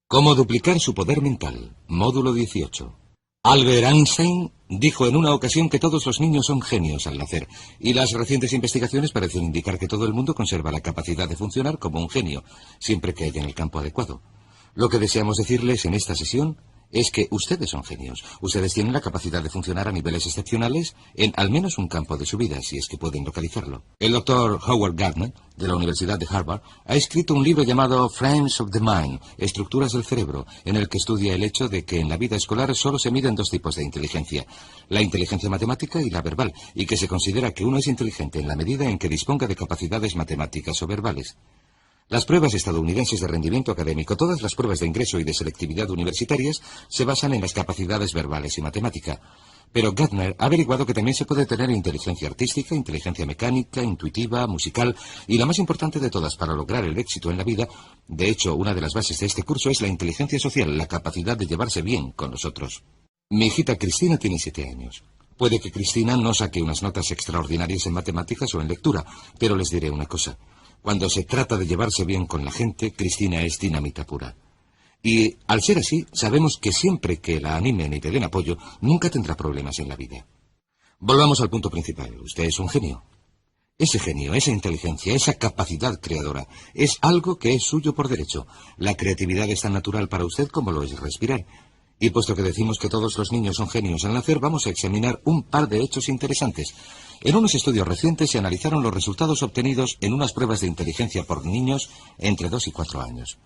Cómo duplicar su poder mental. Módulo 18. Albert Einstein dijo en una ocasión que todos los niños son genios al nacer, y las recientes investigaciones parecen indicar que todo el mundo conserva la capacidad de funcionar como un genio, siempre que haya en el campo adecuado. Lo que deseamos decirles en esta sesión es que ustedes son genios. Ustedes tienen la capacidad de funcionar a niveles excepcionales en al menos un campo de su vida, si es que pueden localizarlo. El doctor Howard Gardner, de la Universidad de Harvard, ha escrito un libro llamado Frames of the Mind, Estructuras del Cerebro, en el que estudia el hecho de que en la vida escolar solo se miden dos tipos de inteligencia, la inteligencia matemática y la verbal, y que se considera que uno es inteligente en la medida en que disponga de capacidades matemáticas o verbales. Las pruebas estadounidenses de rendimiento académico, todas las pruebas de ingreso y de selectividad universitarias, se basan en las capacidades verbales y matemática. Pero Gardner ha averiguado que también se puede tener inteligencia artística, inteligencia mecánica, intuitiva, musical, y la más importante de todas para lograr el éxito en la vida, de hecho, una de las bases de este curso es la inteligencia social, la capacidad de llevarse bien con los otros. Mi hijita Cristina tiene 7 años. Puede que Cristina no saque unas notas extraordinarias en matemáticas o en lectura, pero les diré una cosa. Cuando se trata de llevarse bien con la gente, Cristina es dinamita pura. Y, al ser así, sabemos que siempre que la animen y le den apoyo, nunca tendrá problemas en la vida. Volvamos al punto principal. Usted es un genio. Ese genio, esa inteligencia, esa capacidad creadora, es algo que es suyo por derecho. La creatividad es tan natural para usted como lo es respirar. Y puesto que decimos que todos los niños son genios al nacer, vamos a examinar un par de hechos interesantes. En unos estudios recientes se analizaron los resultados obtenidos en unas pruebas de inteligencia por niños entre 2 y 4 años.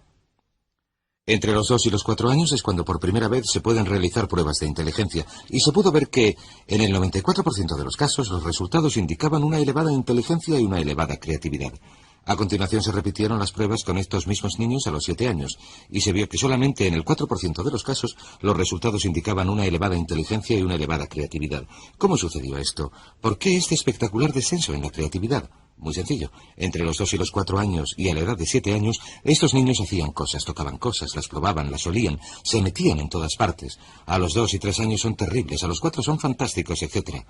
Entre los 2 y los 4 años es cuando por primera vez se pueden realizar pruebas de inteligencia, y se pudo ver que, en el 94% de los casos, los resultados indicaban una elevada inteligencia y una elevada creatividad. A continuación se repitieron las pruebas con estos mismos niños a los 7 años, y se vio que solamente en el 4% de los casos los resultados indicaban una elevada inteligencia y una elevada creatividad. ¿Cómo sucedió esto? ¿Por qué este espectacular descenso en la creatividad? Muy sencillo. Entre los 2 y los 4 años y a la edad de 7 años, estos niños hacían cosas, tocaban cosas, las probaban, las olían, se metían en todas partes. A los 2 y 3 años son terribles, a los 4 son fantásticos, etc.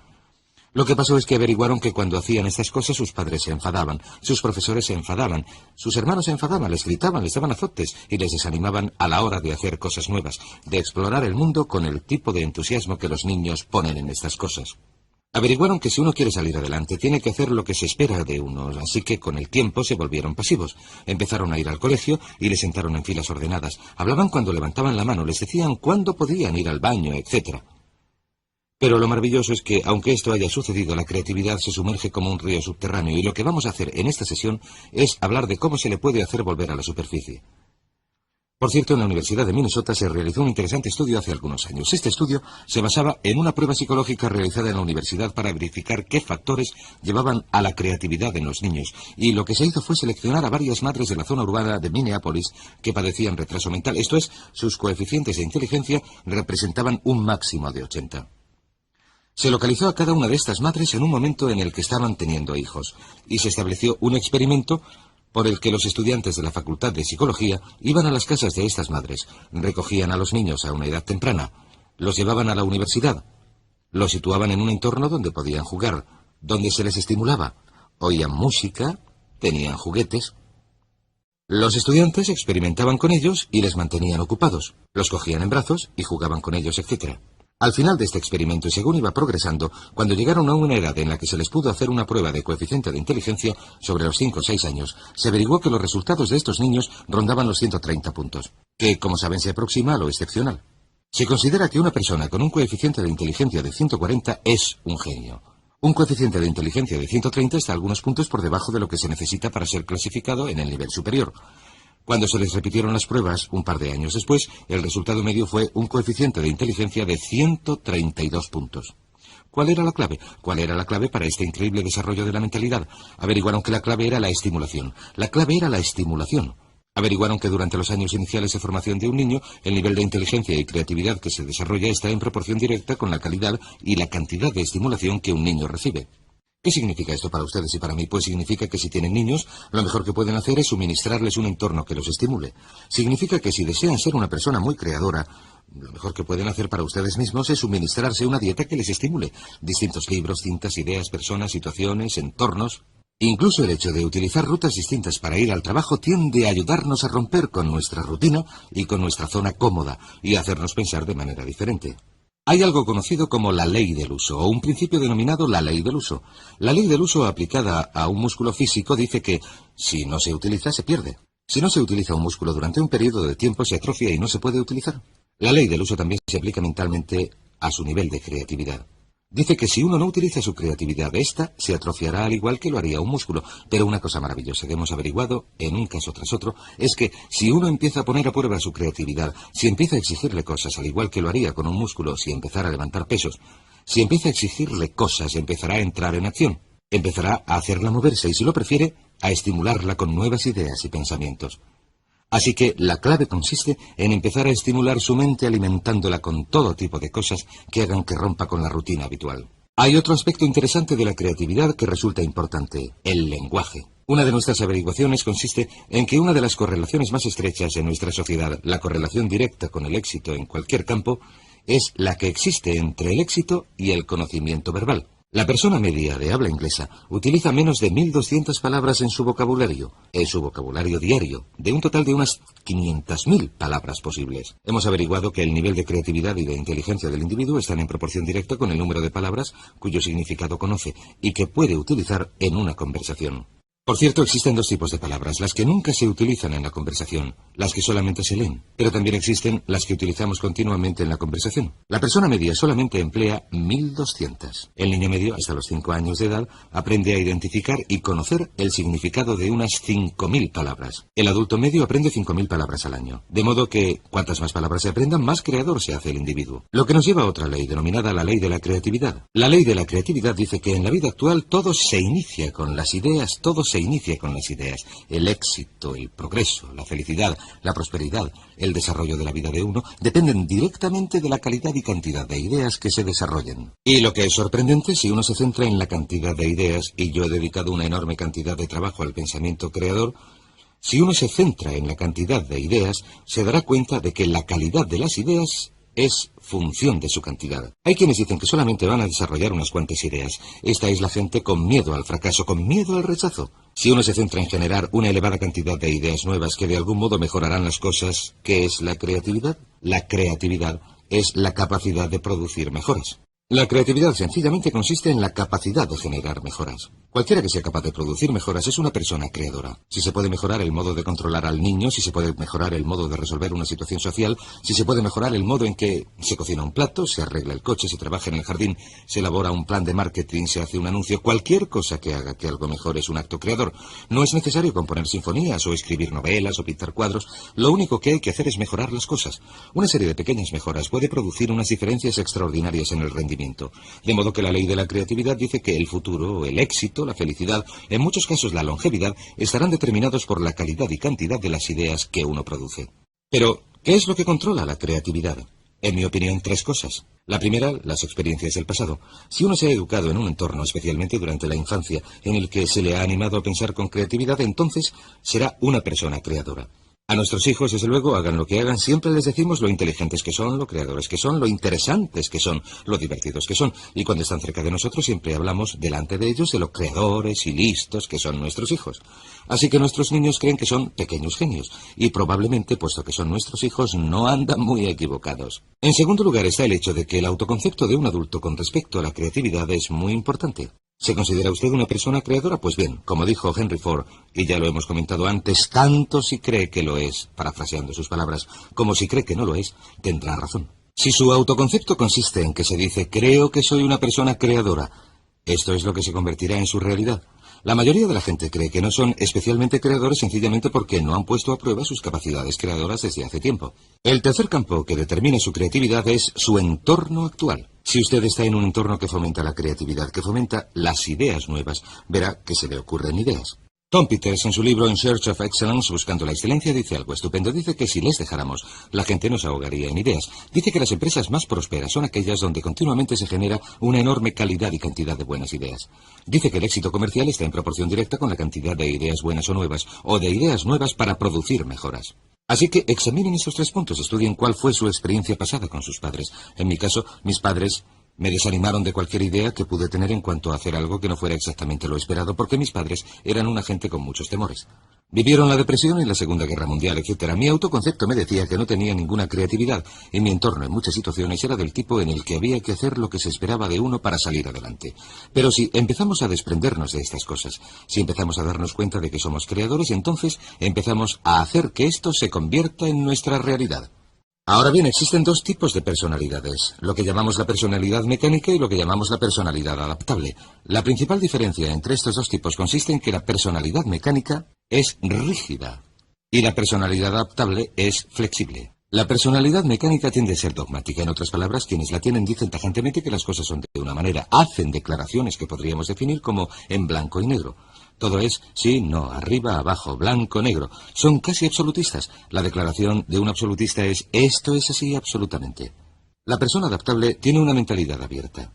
Lo que pasó es que averiguaron que cuando hacían estas cosas sus padres se enfadaban, sus profesores se enfadaban, sus hermanos se enfadaban, les gritaban, les daban azotes y les desanimaban a la hora de hacer cosas nuevas, de explorar el mundo con el tipo de entusiasmo que los niños ponen en estas cosas. Averiguaron que si uno quiere salir adelante tiene que hacer lo que se espera de uno, así que con el tiempo se volvieron pasivos. Empezaron a ir al colegio y les sentaron en filas ordenadas. Hablaban cuando levantaban la mano, les decían cuándo podían ir al baño, etc. Pero lo maravilloso es que, aunque esto haya sucedido, la creatividad se sumerge como un río subterráneo, y lo que vamos a hacer en esta sesión es hablar de cómo se le puede hacer volver a la superficie. Por cierto, en la Universidad de Minnesota se realizó un interesante estudio hace algunos años. Este estudio se basaba en una prueba psicológica realizada en la universidad para verificar qué factores llevaban a la creatividad en los niños, y lo que se hizo fue seleccionar a varias madres de la zona urbana de Minneapolis que padecían retraso mental, esto es, sus coeficientes de inteligencia representaban un máximo de 80. Se localizó a cada una de estas madres en un momento en el que estaban teniendo hijos, y se estableció un experimento por el que los estudiantes de la Facultad de Psicología iban a las casas de estas madres, recogían a los niños a una edad temprana, los llevaban a la universidad, los situaban en un entorno donde podían jugar, donde se les estimulaba, oían música, tenían juguetes. Los estudiantes experimentaban con ellos y les mantenían ocupados, los cogían en brazos y jugaban con ellos, etc. Al final de este experimento, y según iba progresando, cuando llegaron a una edad en la que se les pudo hacer una prueba de coeficiente de inteligencia sobre los 5 o 6 años, se averiguó que los resultados de estos niños rondaban los 130 puntos, que, como saben, se aproxima a lo excepcional. Se considera que una persona con un coeficiente de inteligencia de 140 es un genio. Un coeficiente de inteligencia de 130 está algunos puntos por debajo de lo que se necesita para ser clasificado en el nivel superior. Cuando se les repitieron las pruebas, un par de años después, el resultado medio fue un coeficiente de inteligencia de 132 puntos. ¿Cuál era la clave? ¿Cuál era la clave para este increíble desarrollo de la mentalidad? Averiguaron que la clave era la estimulación. La clave era la estimulación. Averiguaron que durante los años iniciales de formación de un niño, el nivel de inteligencia y creatividad que se desarrolla está en proporción directa con la calidad y la cantidad de estimulación que un niño recibe. ¿Qué significa esto para ustedes y para mí? Pues significa que si tienen niños, lo mejor que pueden hacer es suministrarles un entorno que los estimule. Significa que si desean ser una persona muy creadora, lo mejor que pueden hacer para ustedes mismos es suministrarse una dieta que les estimule. Distintos libros, cintas, ideas, personas, situaciones, entornos. Incluso el hecho de utilizar rutas distintas para ir al trabajo tiende a ayudarnos a romper con nuestra rutina y con nuestra zona cómoda y a hacernos pensar de manera diferente. Hay algo conocido como la ley del uso, o un principio denominado la ley del uso. La ley del uso aplicada a un músculo físico dice que, si no se utiliza, se pierde. Si no se utiliza un músculo durante un periodo de tiempo, se atrofia y no se puede utilizar. La ley del uso también se aplica mentalmente a su nivel de creatividad. Dice que si uno no utiliza su creatividad, ésta se atrofiará al igual que lo haría un músculo. Pero una cosa maravillosa que hemos averiguado, en un caso tras otro, es que si uno empieza a poner a prueba su creatividad, si empieza a exigirle cosas al igual que lo haría con un músculo si empezara a levantar pesos, si empieza a exigirle cosas, empezará a entrar en acción, empezará a hacerla moverse y, si lo prefiere, a estimularla con nuevas ideas y pensamientos. Así que la clave consiste en empezar a estimular su mente alimentándola con todo tipo de cosas que hagan que rompa con la rutina habitual. Hay otro aspecto interesante de la creatividad que resulta importante: el lenguaje. Una de nuestras averiguaciones consiste en que una de las correlaciones más estrechas en nuestra sociedad, la correlación directa con el éxito en cualquier campo, es la que existe entre el éxito y el conocimiento verbal. La persona media de habla inglesa utiliza menos de 1.200 palabras en su vocabulario diario, de un total de unas 500.000 palabras posibles. Hemos averiguado que el nivel de creatividad y de inteligencia del individuo están en proporción directa con el número de palabras cuyo significado conoce y que puede utilizar en una conversación. Por cierto, existen dos tipos de palabras: las que nunca se utilizan en la conversación, las que solamente se leen, pero también existen las que utilizamos continuamente en la conversación. La persona media solamente emplea 1.200. El niño medio, hasta los 5 años de edad, aprende a identificar y conocer el significado de unas 5.000 palabras. El adulto medio aprende 5.000 palabras al año. De modo que, cuantas más palabras se aprendan, más creador se hace el individuo. Lo que nos lleva a otra ley, denominada la ley de la creatividad. La ley de la creatividad dice que en la vida actual todo se inicia con las ideas, El éxito, el progreso, la felicidad, la prosperidad, el desarrollo de la vida de uno dependen directamente de la calidad y cantidad de ideas que se desarrollen. Y lo que es sorprendente, si uno se centra en la cantidad de ideas, y yo he dedicado una enorme cantidad de trabajo al pensamiento creador, si uno se centra en la cantidad de ideas, se dará cuenta de que la calidad de las ideas es función de su cantidad. Hay quienes dicen que solamente van a desarrollar unas cuantas ideas. Esta es la gente con miedo al fracaso, con miedo al rechazo. Si uno se centra en generar una elevada cantidad de ideas nuevas que de algún modo mejorarán las cosas, ¿qué es la creatividad? La creatividad es la capacidad de producir mejoras. La creatividad sencillamente consiste en la capacidad de generar mejoras. Cualquiera que sea capaz de producir mejoras es una persona creadora. Si se puede mejorar el modo de controlar al niño, si se puede mejorar el modo de resolver una situación social, si se puede mejorar el modo en que se cocina un plato, se arregla el coche, se trabaja en el jardín, se elabora un plan de marketing, se hace un anuncio, cualquier cosa que haga que algo mejore es un acto creador. No es necesario componer sinfonías o escribir novelas o pintar cuadros. Lo único que hay que hacer es mejorar las cosas. Una serie de pequeñas mejoras puede producir unas diferencias extraordinarias en el rendimiento. De modo que la ley de la creatividad dice que el futuro, el éxito, la felicidad, en muchos casos la longevidad, estarán determinados por la calidad y cantidad de las ideas que uno produce. Pero, ¿qué es lo que controla la creatividad? En mi opinión, 3 cosas. La primera, las experiencias del pasado. Si uno se ha educado en un entorno, especialmente durante la infancia, en el que se le ha animado a pensar con creatividad, entonces será una persona creadora. A nuestros hijos, desde luego, hagan lo que hagan, siempre les decimos lo inteligentes que son, lo creadores que son, lo interesantes que son, lo divertidos que son. Y cuando están cerca de nosotros, siempre hablamos delante de ellos de lo creadores y listos que son nuestros hijos. Así que nuestros niños creen que son pequeños genios. Y probablemente, puesto que son nuestros hijos, no andan muy equivocados. En segundo lugar está el hecho de que el autoconcepto de un adulto con respecto a la creatividad es muy importante. ¿Se considera usted una persona creadora? Pues bien, como dijo Henry Ford, y ya lo hemos comentado antes, tanto si cree que lo es, parafraseando sus palabras, como si cree que no lo es, tendrá razón. Si su autoconcepto consiste en que se dice, creo que soy una persona creadora, esto es lo que se convertirá en su realidad. La mayoría de la gente cree que no son especialmente creadores sencillamente porque no han puesto a prueba sus capacidades creadoras desde hace tiempo. El tercer campo que determina su creatividad es su entorno actual. Si usted está en un entorno que fomenta la creatividad, que fomenta las ideas nuevas, verá que se le ocurren ideas. Tom Peters, en su libro In Search of Excellence, Buscando la Excelencia, dice algo estupendo. Dice que si les dejáramos, la gente nos ahogaría en ideas. Dice que las empresas más prósperas son aquellas donde continuamente se genera una enorme calidad y cantidad de buenas ideas. Dice que el éxito comercial está en proporción directa con la cantidad de ideas buenas o de ideas nuevas para producir mejoras. Así que examinen estos 3 puntos, estudien cuál fue su experiencia pasada con sus padres. En mi caso, mis padres Me desanimaron de cualquier idea que pude tener en cuanto a hacer algo que no fuera exactamente lo esperado, porque mis padres eran una gente con muchos temores. Vivieron la depresión y la Segunda Guerra Mundial, etc. Mi autoconcepto me decía que no tenía ninguna creatividad, y mi entorno en muchas situaciones era del tipo en el que había que hacer lo que se esperaba de uno para salir adelante. Pero si empezamos a desprendernos de estas cosas, si empezamos a darnos cuenta de que somos creadores, entonces empezamos a hacer que esto se convierta en nuestra realidad. Ahora bien, existen dos tipos de personalidades, lo que llamamos la personalidad mecánica y lo que llamamos la personalidad adaptable. La principal diferencia entre estos dos tipos consiste en que la personalidad mecánica es rígida y la personalidad adaptable es flexible. La personalidad mecánica tiende a ser dogmática. En otras palabras, quienes la tienen dicen tajantemente que las cosas son de una manera. Hacen declaraciones que podríamos definir como en blanco y negro. Todo es sí, no, arriba, abajo, blanco, negro. Son casi absolutistas. La declaración de un absolutista es esto es así absolutamente. La persona adaptable tiene una mentalidad abierta.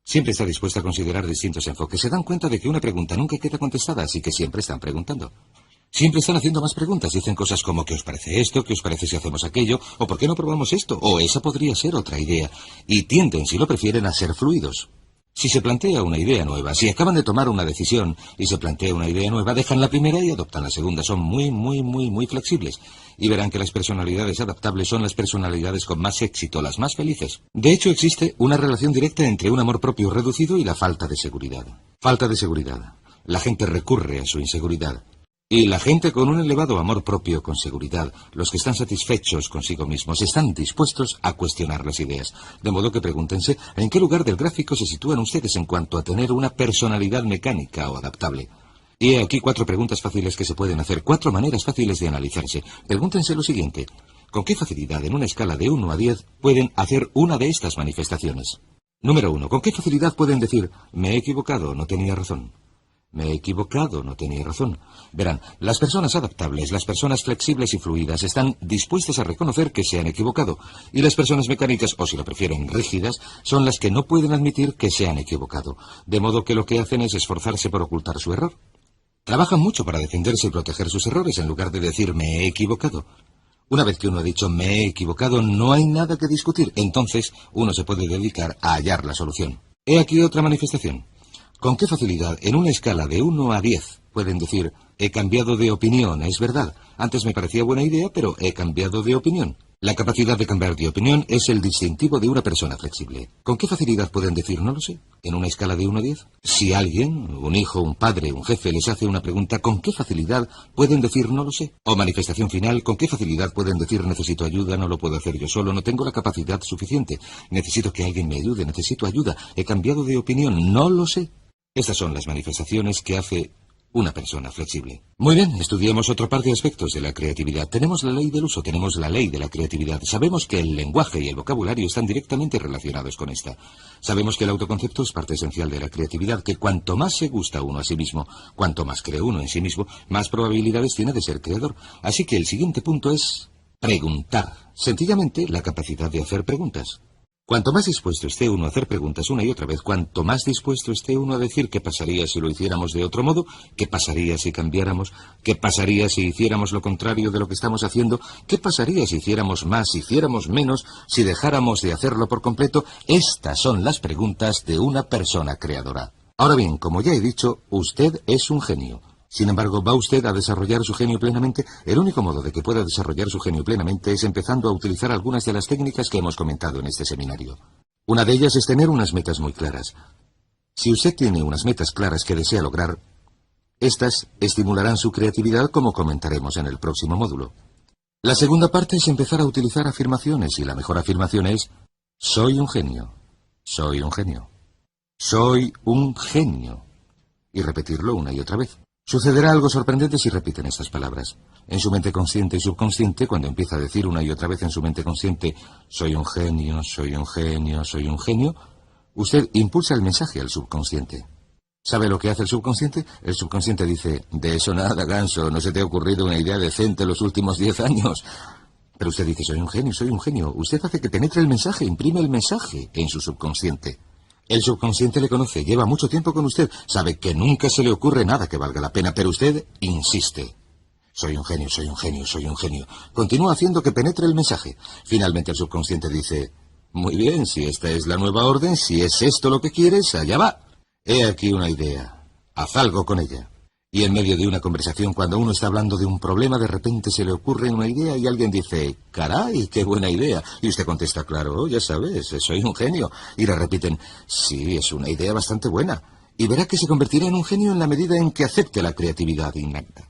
Siempre está dispuesta a considerar distintos enfoques. Se dan cuenta de que una pregunta nunca queda contestada, así que siempre están preguntando. Siempre están haciendo más preguntas. Dicen cosas como ¿qué os parece esto? ¿Qué os parece si hacemos aquello? ¿O por qué no probamos esto? O esa podría ser otra idea. Y tienden, si lo prefieren, a ser fluidos. Si se plantea una idea nueva, si acaban de tomar una decisión y se plantea una idea nueva, dejan la primera y adoptan la segunda. Son muy flexibles. Y verán que las personalidades adaptables son las personalidades con más éxito, las más felices. De hecho, existe una relación directa entre un amor propio reducido y la falta de seguridad. Falta de seguridad. La gente recurre a su inseguridad. Y la gente con un elevado amor propio con seguridad, los que están satisfechos consigo mismos, están dispuestos a cuestionar las ideas. De modo que pregúntense en qué lugar del gráfico se sitúan ustedes en cuanto a tener una personalidad mecánica o adaptable. Y he aquí 4 preguntas fáciles que se pueden hacer, 4 maneras fáciles de analizarse. Pregúntense lo siguiente: ¿con qué facilidad en una escala de 1 a 10 pueden hacer una de estas manifestaciones? Número 1. ¿Con qué facilidad pueden decir me he equivocado, no tenía razón? Me he equivocado, no tenía razón. Verán, las personas adaptables, las personas flexibles y fluidas están dispuestas a reconocer que se han equivocado. Y las personas mecánicas, o si lo prefieren rígidas, son las que no pueden admitir que se han equivocado. De modo que lo que hacen es esforzarse por ocultar su error. Trabajan mucho para defenderse y proteger sus errores en lugar de decir me he equivocado. Una vez que uno ha dicho me he equivocado, no hay nada que discutir. Entonces uno se puede dedicar a hallar la solución. He aquí otra manifestación. ¿Con qué facilidad, en una escala de 1 a 10, pueden decir, he cambiado de opinión, es verdad, antes me parecía buena idea, pero he cambiado de opinión? La capacidad de cambiar de opinión es el distintivo de una persona flexible. ¿Con qué facilidad pueden decir, no lo sé, en una escala de 1 a 10? Si alguien, un hijo, un padre, un jefe, les hace una pregunta, ¿con qué facilidad pueden decir, no lo sé? O manifestación final, ¿con qué facilidad pueden decir, necesito ayuda, no lo puedo hacer yo solo, no tengo la capacidad suficiente, necesito que alguien me ayude, necesito ayuda, he cambiado de opinión, no lo sé? Estas son las manifestaciones que hace una persona flexible. Muy bien, estudiemos otro par de aspectos de la creatividad. Tenemos la ley del uso, tenemos la ley de la creatividad. Sabemos que el lenguaje y el vocabulario están directamente relacionados con esta. Sabemos que el autoconcepto es parte esencial de la creatividad, que cuanto más se gusta uno a sí mismo, cuanto más cree uno en sí mismo, más probabilidades tiene de ser creador. Así que el siguiente punto es preguntar. Sencillamente, la capacidad de hacer preguntas. Cuanto más dispuesto esté uno a hacer preguntas una y otra vez, cuanto más dispuesto esté uno a decir qué pasaría si lo hiciéramos de otro modo, qué pasaría si cambiáramos, qué pasaría si hiciéramos lo contrario de lo que estamos haciendo, qué pasaría si hiciéramos más, si hiciéramos menos, si dejáramos de hacerlo por completo, estas son las preguntas de una persona creadora. Ahora bien, como ya he dicho, usted es un genio. Sin embargo, ¿va usted a desarrollar su genio plenamente? El único modo de que pueda desarrollar su genio plenamente es empezando a utilizar algunas de las técnicas que hemos comentado en este seminario. Una de ellas es tener unas metas muy claras. Si usted tiene unas metas claras que desea lograr, estas estimularán su creatividad, como comentaremos en el próximo módulo. La segunda parte es empezar a utilizar afirmaciones, y la mejor afirmación es soy un genio, soy un genio, soy un genio, y repetirlo una y otra vez. Sucederá algo sorprendente si repiten estas palabras. En su mente consciente y subconsciente, cuando empieza a decir una y otra vez en su mente consciente, soy un genio, soy un genio, soy un genio, usted impulsa el mensaje al subconsciente. ¿Sabe lo que hace el subconsciente? El subconsciente dice, de eso nada, ganso, no se te ha ocurrido una idea decente en los últimos 10 años. Pero usted dice, soy un genio, soy un genio. Usted hace que penetre el mensaje, imprime el mensaje en su subconsciente. El subconsciente le conoce, lleva mucho tiempo con usted, sabe que nunca se le ocurre nada que valga la pena, pero usted insiste. Soy un genio, soy un genio, soy un genio. Continúa haciendo que penetre el mensaje. Finalmente el subconsciente dice, Muy bien, si esta es la nueva orden, si es esto lo que quieres, allá va. He aquí una idea. Haz algo con ella. Y en medio de una conversación, cuando uno está hablando de un problema, de repente se le ocurre una idea y alguien dice, caray, qué buena idea. Y usted contesta, claro, ya sabes, soy un genio. Y le repiten, sí, es una idea bastante buena. Y verá que se convertirá en un genio en la medida en que acepte la creatividad innata.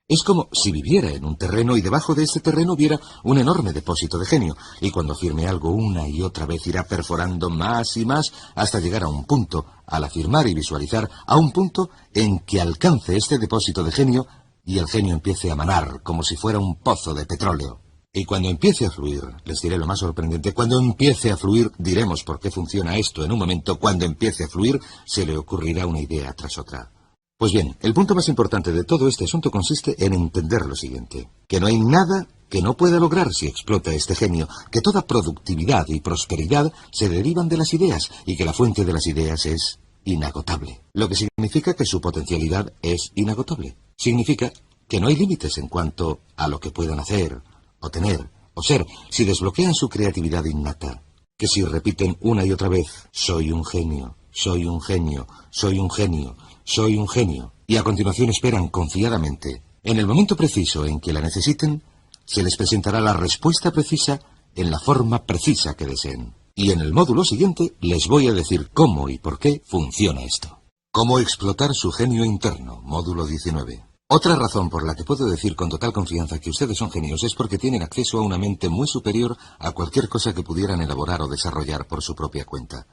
Es como si viviera en un terreno y debajo de este terreno hubiera un enorme depósito de genio, y cuando afirme algo una y otra vez irá perforando más y más hasta llegar a un punto, al afirmar y visualizar, a un punto en que alcance este depósito de genio y el genio empiece a manar como si fuera un pozo de petróleo. Y cuando empiece a fluir, les diré lo más sorprendente, cuando empiece a fluir, diremos por qué funciona esto en un momento, cuando empiece a fluir, se le ocurrirá una idea tras otra. Pues bien, el punto más importante de todo este asunto consiste en entender lo siguiente, que no hay nada que no pueda lograr si explota este genio, que toda productividad y prosperidad se derivan de las ideas y que la fuente de las ideas es inagotable, lo que significa que su potencialidad es inagotable. Significa que no hay límites en cuanto a lo que puedan hacer, o tener, o ser, si desbloquean su creatividad innata, que si repiten una y otra vez, soy un genio, soy un genio, soy un genio, soy un genio, y a continuación esperan confiadamente. En el momento preciso en que la necesiten, se les presentará la respuesta precisa en la forma precisa que deseen. Y en el módulo siguiente les voy a decir cómo y por qué funciona esto. Cómo explotar su genio interno, módulo 19. Otra razón por la que puedo decir con total confianza que ustedes son genios es porque tienen acceso a una mente muy superior a cualquier cosa que pudieran elaborar o desarrollar por su propia cuenta.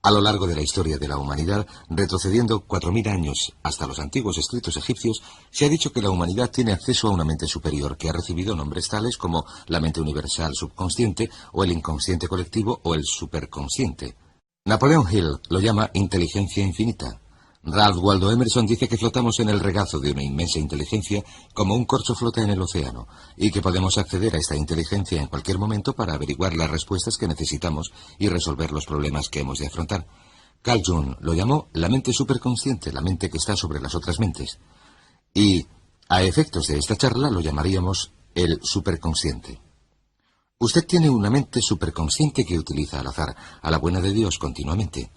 A lo largo de la historia de la humanidad, retrocediendo 4000 años hasta los antiguos escritos egipcios, se ha dicho que la humanidad tiene acceso a una mente superior que ha recibido nombres tales como la mente universal subconsciente o el inconsciente colectivo o el superconsciente. Napoleon Hill lo llama inteligencia infinita. Ralph Waldo Emerson dice que flotamos en el regazo de una inmensa inteligencia como un corcho flota en el océano y que podemos acceder a esta inteligencia en cualquier momento para averiguar las respuestas que necesitamos y resolver los problemas que hemos de afrontar. Carl Jung lo llamó la mente superconsciente, la mente que está sobre las otras mentes. Y, a efectos de esta charla, lo llamaríamos el superconsciente. Usted tiene una mente superconsciente que utiliza al azar, a la buena de Dios, continuamente.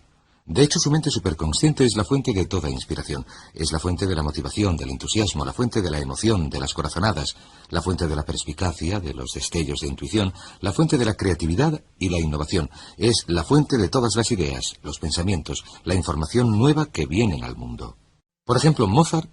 De hecho, su mente superconsciente es la fuente de toda inspiración, es la fuente de la motivación, del entusiasmo, la fuente de la emoción, de las corazonadas, la fuente de la perspicacia, de los destellos de intuición, la fuente de la creatividad y la innovación, es la fuente de todas las ideas, los pensamientos, la información nueva que vienen al mundo. Por ejemplo, Mozart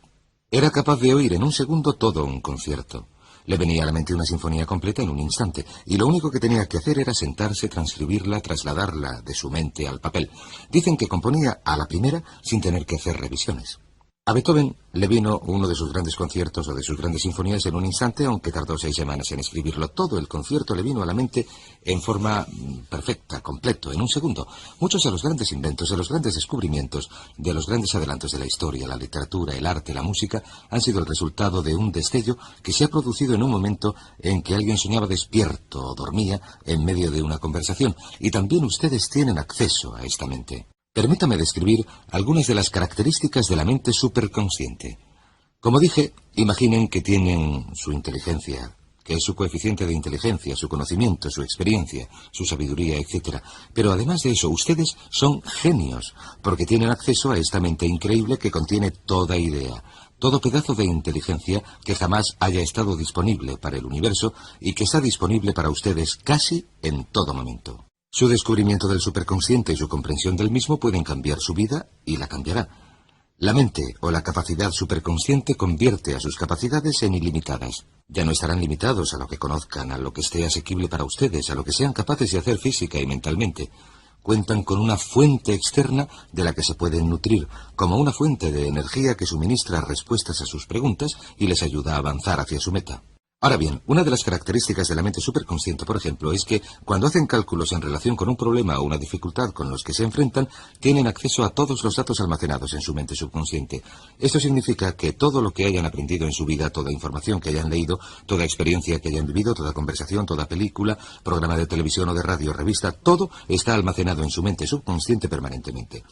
era capaz de oír en un segundo todo un concierto. Le venía a la mente una sinfonía completa en un instante, y lo único que tenía que hacer era sentarse, transcribirla, trasladarla de su mente al papel. Dicen que componía a la primera sin tener que hacer revisiones. A Beethoven le vino uno de sus grandes conciertos o de sus grandes sinfonías en un instante, aunque tardó 6 semanas en escribirlo. Todo el concierto le vino a la mente en forma perfecta, completo, en un segundo. Muchos de los grandes inventos, de los grandes descubrimientos, de los grandes adelantos de la historia, la literatura, el arte, la música, han sido el resultado de un destello que se ha producido en un momento en que alguien soñaba despierto o dormía en medio de una conversación. Y también ustedes tienen acceso a esta mente. Permítame describir algunas de las características de la mente superconsciente. Como dije, imaginen que tienen su inteligencia, que es su coeficiente de inteligencia, su conocimiento, su experiencia, su sabiduría, etc. Pero además de eso, ustedes son genios, porque tienen acceso a esta mente increíble que contiene toda idea, todo pedazo de inteligencia que jamás haya estado disponible para el universo y que está disponible para ustedes casi en todo momento. Su descubrimiento del superconsciente y su comprensión del mismo pueden cambiar su vida y la cambiará. La mente o la capacidad superconsciente convierte a sus capacidades en ilimitadas. Ya no estarán limitados a lo que conozcan, a lo que esté asequible para ustedes, a lo que sean capaces de hacer física y mentalmente. Cuentan con una fuente externa de la que se pueden nutrir, como una fuente de energía que suministra respuestas a sus preguntas y les ayuda a avanzar hacia su meta. Ahora bien, una de las características de la mente superconsciente, por ejemplo, es que cuando hacen cálculos en relación con un problema o una dificultad con los que se enfrentan, tienen acceso a todos los datos almacenados en su mente subconsciente. Esto significa que todo lo que hayan aprendido en su vida, toda información que hayan leído, toda experiencia que hayan vivido, toda conversación, toda película, programa de televisión o de radio, revista, todo está almacenado en su mente subconsciente permanentemente.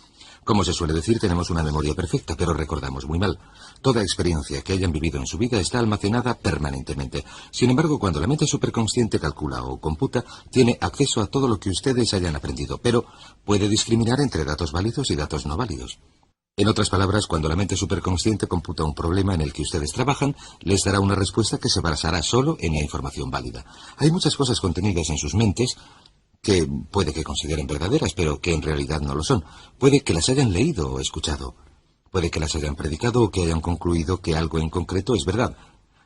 Como se suele decir, tenemos una memoria perfecta, pero recordamos muy mal. Toda experiencia que hayan vivido en su vida está almacenada permanentemente. superconsciente. Sin embargo, cuando la mente superconsciente calcula o computa, tiene acceso a todo lo que ustedes hayan aprendido, pero puede discriminar entre datos válidos y datos no válidos. En otras palabras, cuando la mente superconsciente computa un problema en el que ustedes trabajan, les dará una respuesta que se basará solo en la información válida. Hay muchas cosas contenidas en sus mentes que puede que consideren verdaderas, pero que en realidad no lo son. Puede que las hayan leído o escuchado. Puede que las hayan predicado o que hayan concluido que algo en concreto es verdad.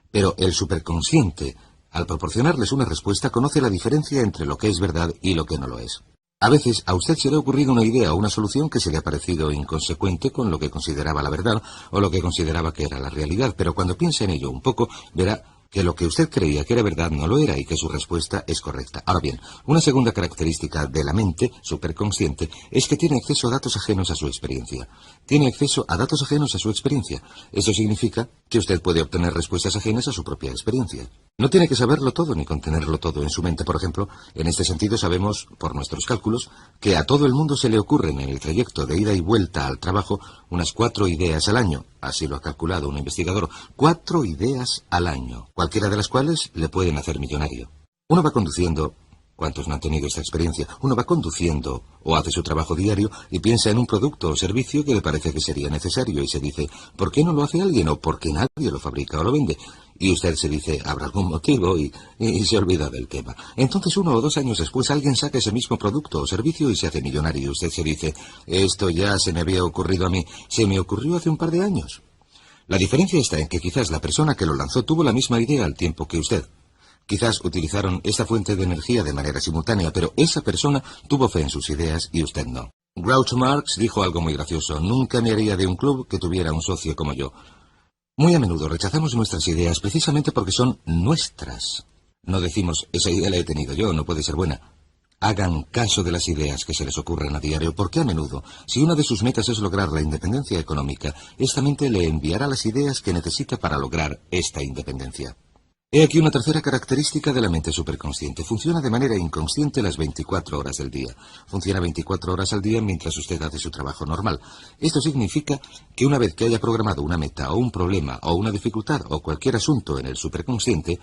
Pero el superconsciente, al proporcionarles una respuesta, conoce la diferencia entre lo que es verdad y lo que no lo es. A veces a usted se le ha ocurrido una idea o una solución que se le ha parecido inconsecuente con lo que consideraba la verdad o lo que consideraba que era la realidad, pero cuando piensa en ello un poco, verá que lo que usted creía que era verdad no lo era y que su respuesta es correcta. Ahora bien, una segunda característica de la mente superconsciente es que tiene acceso a datos ajenos a su experiencia. Tiene acceso a datos ajenos a su experiencia. Eso significa que usted puede obtener respuestas ajenas a su propia experiencia. No tiene que saberlo todo ni contenerlo todo en su mente. Por ejemplo, en este sentido sabemos, por nuestros cálculos, que a todo el mundo se le ocurren en el trayecto de ida y vuelta al trabajo unas 4 ideas al año. Así lo ha calculado un investigador. 4 ideas al año, cualquiera de las cuales le pueden hacer millonario. Uno va conduciendo. ¿Cuántos no han tenido esta experiencia? Uno va conduciendo o hace su trabajo diario y piensa en un producto o servicio que le parece que sería necesario y se dice, ¿por qué no lo hace alguien o por qué nadie lo fabrica o lo vende? Y usted se dice, habrá algún motivo y se olvida del tema. Entonces 1 o 2 años después alguien saca ese mismo producto o servicio y se hace millonario y usted se dice, esto ya se me había ocurrido a mí, se me ocurrió hace un par de años. La diferencia está en que quizás la persona que lo lanzó tuvo la misma idea al tiempo que usted. Quizás utilizaron esta fuente de energía de manera simultánea, pero esa persona tuvo fe en sus ideas y usted no. Groucho Marx dijo algo muy gracioso, nunca me haría de un club que tuviera un socio como yo. Muy a menudo rechazamos nuestras ideas precisamente porque son nuestras. No decimos, esa idea la he tenido yo, no puede ser buena. Hagan caso de las ideas que se les ocurren a diario, porque a menudo, si una de sus metas es lograr la independencia económica, esta mente le enviará las ideas que necesita para lograr esta independencia. He aquí una tercera característica de la mente superconsciente. Funciona de manera inconsciente las 24 horas del día. Funciona 24 horas al día mientras usted hace su trabajo normal. Esto significa que una vez que haya programado una meta o un problema o una dificultad o cualquier asunto en el superconsciente,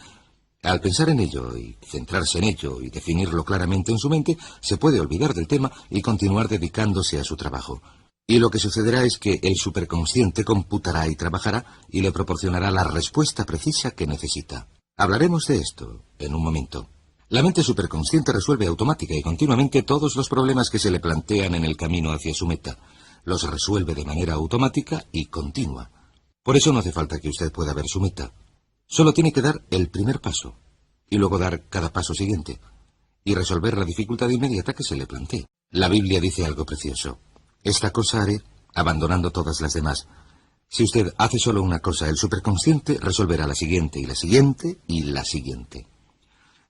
al pensar en ello y centrarse en ello y definirlo claramente en su mente, se puede olvidar del tema y continuar dedicándose a su trabajo. Y lo que sucederá es que el superconsciente computará y trabajará y le proporcionará la respuesta precisa que necesita. Hablaremos de esto en un momento. La mente superconsciente resuelve automática y continuamente todos los problemas que se le plantean en el camino hacia su meta. Los resuelve de manera automática y continua. Por eso no hace falta que usted pueda ver su meta. Solo tiene que dar el primer paso y luego dar cada paso siguiente y resolver la dificultad inmediata que se le plantee. La Biblia dice algo precioso. Esta cosa haré, abandonando todas las demás. Si usted hace solo una cosa, el superconsciente resolverá la siguiente y la siguiente y la siguiente.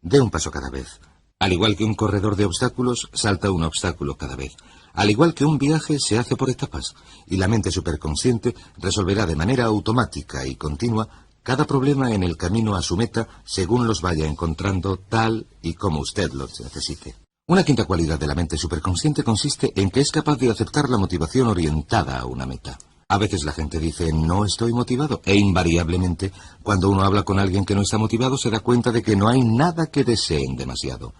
Dé un paso cada vez. Al igual que un corredor de obstáculos, salta un obstáculo cada vez. Al igual que un viaje, se hace por etapas. Y la mente superconsciente resolverá de manera automática y continua cada problema en el camino a su meta según los vaya encontrando tal y como usted los necesite. Una quinta cualidad de la mente superconsciente consiste en que es capaz de aceptar la motivación orientada a una meta. A veces la gente dice, no estoy motivado, e invariablemente, cuando uno habla con alguien que no está motivado, se da cuenta de que no hay nada que deseen demasiado.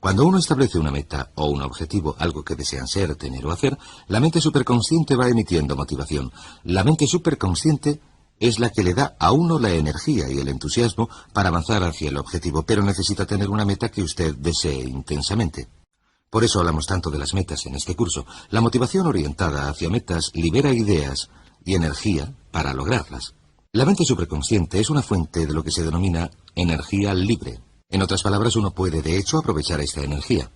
Cuando uno establece una meta o un objetivo, algo que desean ser, tener o hacer, la mente superconsciente va emitiendo motivación. La mente superconsciente es la que le da a uno la energía y el entusiasmo para avanzar hacia el objetivo, pero necesita tener una meta que usted desee intensamente. Por eso hablamos tanto de las metas en este curso. La motivación orientada hacia metas libera ideas y energía para lograrlas. La mente superconsciente es una fuente de lo que se denomina energía libre. En otras palabras, uno puede de hecho aprovechar esta energía.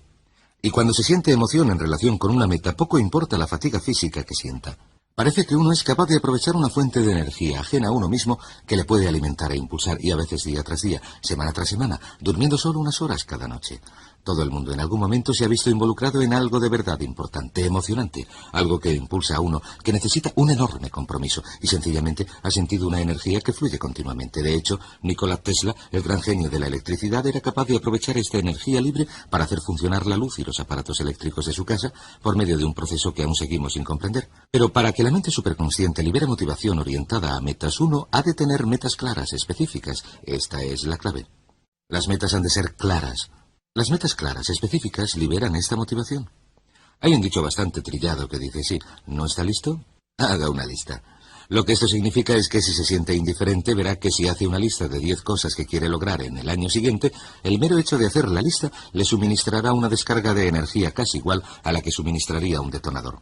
Y cuando se siente emoción en relación con una meta, poco importa la fatiga física que sienta. Parece que uno es capaz de aprovechar una fuente de energía ajena a uno mismo que le puede alimentar e impulsar, y a veces día tras día, semana tras semana, durmiendo solo unas horas cada noche. Todo el mundo en algún momento se ha visto involucrado en algo de verdad importante, emocionante, algo que impulsa a uno, que necesita un enorme compromiso, y sencillamente ha sentido una energía que fluye continuamente. De hecho, Nikola Tesla, el gran genio de la electricidad, era capaz de aprovechar esta energía libre para hacer funcionar la luz y los aparatos eléctricos de su casa por medio de un proceso que aún seguimos sin comprender. Pero para que que la mente superconsciente libera motivación orientada a metas, uno ha de tener metas claras, específicas. Esta es la clave. Las metas han de ser claras. Las metas claras, específicas, liberan esta motivación. Hay un dicho bastante trillado que dice, sí, ¿no está listo? Haga una lista. Lo que esto significa es que si se siente indiferente, verá que si hace una lista de 10 cosas que quiere lograr en el año siguiente, el mero hecho de hacer la lista le suministrará una descarga de energía casi igual a la que suministraría un detonador.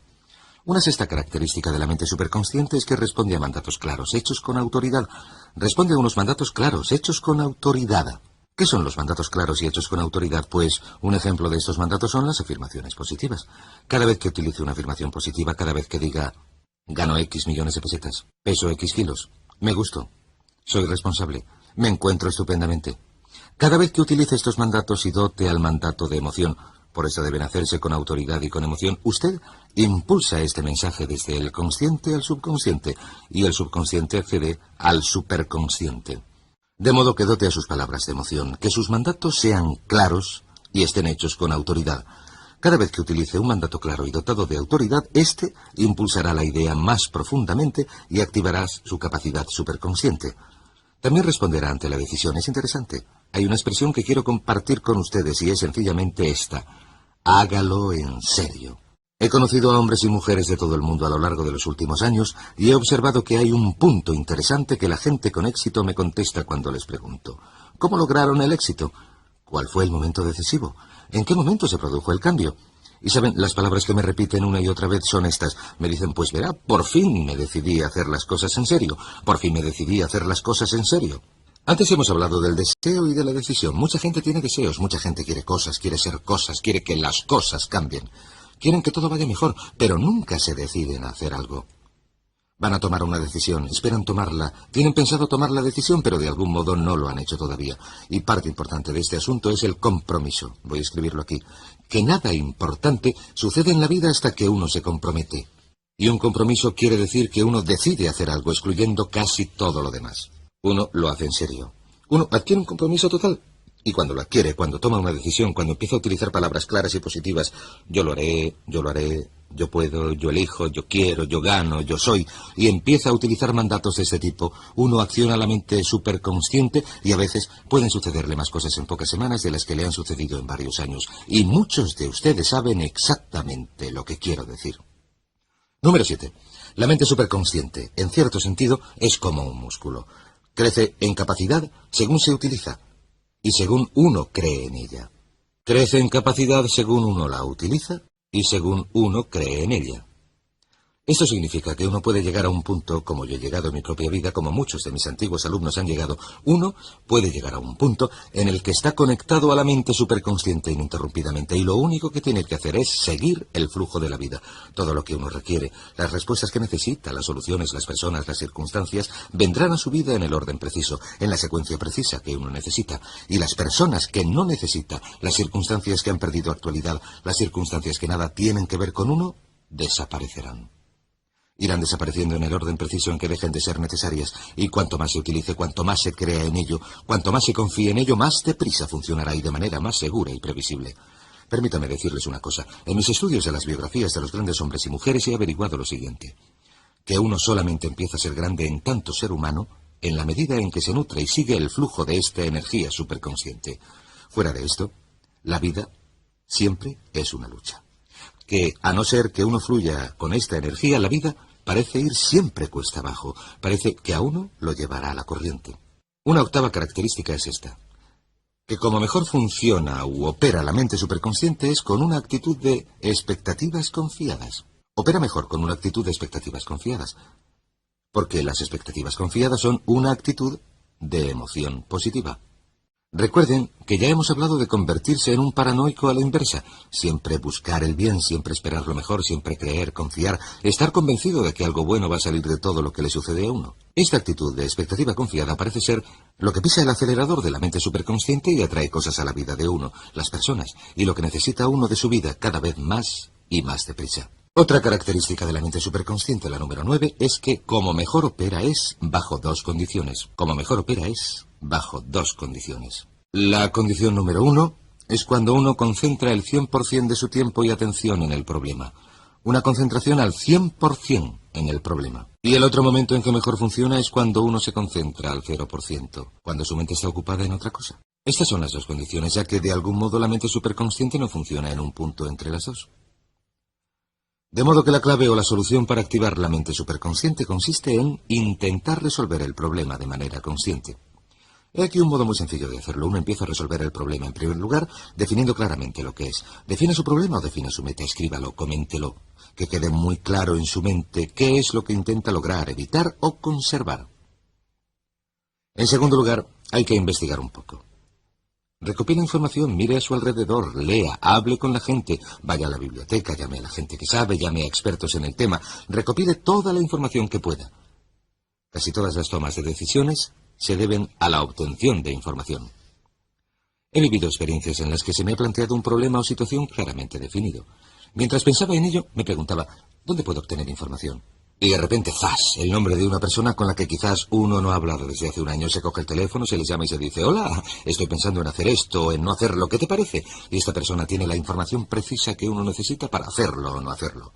Una sexta característica de la mente superconsciente es que responde a mandatos claros, hechos con autoridad. Responde a unos mandatos claros, hechos con autoridad. ¿Qué son los mandatos claros y hechos con autoridad? Pues un ejemplo de estos mandatos son las afirmaciones positivas. Cada vez que utilice una afirmación positiva, cada vez que diga gano X millones de pesetas, peso X kilos, me gusto, soy responsable, me encuentro estupendamente. Cada vez que utilice estos mandatos y dote al mandato de emoción, por eso deben hacerse con autoridad y con emoción, usted impulsa este mensaje desde el consciente al subconsciente y el subconsciente accede al superconsciente. De modo que dote a sus palabras de emoción, que sus mandatos sean claros y estén hechos con autoridad. Cada vez que utilice un mandato claro y dotado de autoridad, éste impulsará la idea más profundamente y activará su capacidad superconsciente. También responderá ante la decisión. Es interesante. Hay una expresión que quiero compartir con ustedes y es sencillamente esta. Hágalo en serio. He conocido a hombres y mujeres de todo el mundo a lo largo de los últimos años y he observado que hay un punto interesante que la gente con éxito me contesta cuando les pregunto. ¿Cómo lograron el éxito? ¿Cuál fue el momento decisivo? ¿En qué momento se produjo el cambio? Y saben, las palabras que me repiten una y otra vez son estas. Me dicen, pues verá, por fin me decidí a hacer las cosas en serio. Por fin me decidí a hacer las cosas en serio. Antes hemos hablado del deseo y de la decisión. Mucha gente tiene deseos, mucha gente quiere cosas, quiere ser cosas, quiere que las cosas cambien. Quieren que todo vaya mejor, pero nunca se deciden a hacer algo. Van a tomar una decisión, esperan tomarla, tienen pensado tomar la decisión, pero de algún modo no lo han hecho todavía. Y parte importante de este asunto es el compromiso. Voy a escribirlo aquí. Que nada importante sucede en la vida hasta que uno se compromete. Y un compromiso quiere decir que uno decide hacer algo, excluyendo casi todo lo demás. Uno lo hace en serio. Uno adquiere un compromiso total. Y cuando lo adquiere, cuando toma una decisión, cuando empieza a utilizar palabras claras y positivas, yo lo haré, yo puedo, yo elijo, yo quiero, yo gano, yo soy, y empieza a utilizar mandatos de este tipo, uno acciona la mente superconsciente y a veces pueden sucederle más cosas en pocas semanas de las que le han sucedido en varios años. Y muchos de ustedes saben exactamente lo que quiero decir. Número 7. La mente superconsciente, en cierto sentido, es como un músculo. Crece en capacidad según se utiliza. Y según uno cree en ella. Crece en capacidad según uno la utiliza y según uno cree en ella. Esto significa que uno puede llegar a un punto, como yo he llegado en mi propia vida, como muchos de mis antiguos alumnos han llegado, uno puede llegar a un punto en el que está conectado a la mente superconsciente ininterrumpidamente y lo único que tiene que hacer es seguir el flujo de la vida. Todo lo que uno requiere, las respuestas que necesita, las soluciones, las personas, las circunstancias, vendrán a su vida en el orden preciso, en la secuencia precisa que uno necesita. Y las personas que no necesita, las circunstancias que han perdido actualidad, las circunstancias que nada tienen que ver con uno, desaparecerán. Irán desapareciendo en el orden preciso en que dejen de ser necesarias, y cuanto más se utilice, cuanto más se crea en ello, cuanto más se confíe en ello, más deprisa funcionará y de manera más segura y previsible. Permítame decirles una cosa. En mis estudios de las biografías de los grandes hombres y mujeres he averiguado lo siguiente. Que uno solamente empieza a ser grande en tanto ser humano en la medida en que se nutre y sigue el flujo de esta energía superconsciente. Fuera de esto, la vida siempre es una lucha. Que, a no ser que uno fluya con esta energía, la vida parece ir siempre cuesta abajo, parece que a uno lo llevará a la corriente. Una octava característica es esta, que como mejor funciona u opera la mente superconsciente es con una actitud de expectativas confiadas. Opera mejor con una actitud de expectativas confiadas, porque las expectativas confiadas son una actitud de emoción positiva. Recuerden que ya hemos hablado de convertirse en un paranoico a la inversa. Siempre buscar el bien, siempre esperar lo mejor, siempre creer, confiar, estar convencido de que algo bueno va a salir de todo lo que le sucede a uno. Esta actitud de expectativa confiada parece ser lo que pisa el acelerador de la mente superconsciente y atrae cosas a la vida de uno, las personas, y lo que necesita uno de su vida cada vez más y más deprisa. Otra característica de la mente superconsciente, la número 9, es que como mejor opera es bajo dos condiciones. Como mejor opera es bajo dos condiciones. La condición número 1 es cuando uno concentra el 100% de su tiempo y atención en el problema. Una concentración al 100%. en el problema. Y el otro momento en que mejor funciona es cuando uno se concentra al 0%, cuando su mente está ocupada en otra cosa. Estas son las dos condiciones, ya que de algún modo la mente superconsciente no funciona en un punto entre las dos. De modo que la clave o la solución para activar la mente superconsciente consiste en intentar resolver el problema de manera consciente. He aquí un modo muy sencillo de hacerlo. Uno empieza a resolver el problema en primer lugar, definiendo claramente lo que es. Defina su problema o defina su meta, escríbalo, coméntelo. Que quede muy claro en su mente qué es lo que intenta lograr, evitar o conservar. En segundo lugar, hay que investigar un poco. Recopila información, mire a su alrededor, lea, hable con la gente, vaya a la biblioteca, llame a la gente que sabe, llame a expertos en el tema, recopile toda la información que pueda. Casi todas las tomas de decisiones se deben a la obtención de información. He vivido experiencias en las que se me ha planteado un problema o situación claramente definido. Mientras pensaba en ello, me preguntaba, ¿dónde puedo obtener información? Y de repente, ¡zas!, el nombre de una persona con la que quizás uno no ha hablado desde hace un año. Se coge el teléfono, se le llama y se dice, hola, estoy pensando en hacer esto o en no hacerlo, ¿qué te parece? Y esta persona tiene la información precisa que uno necesita para hacerlo o no hacerlo.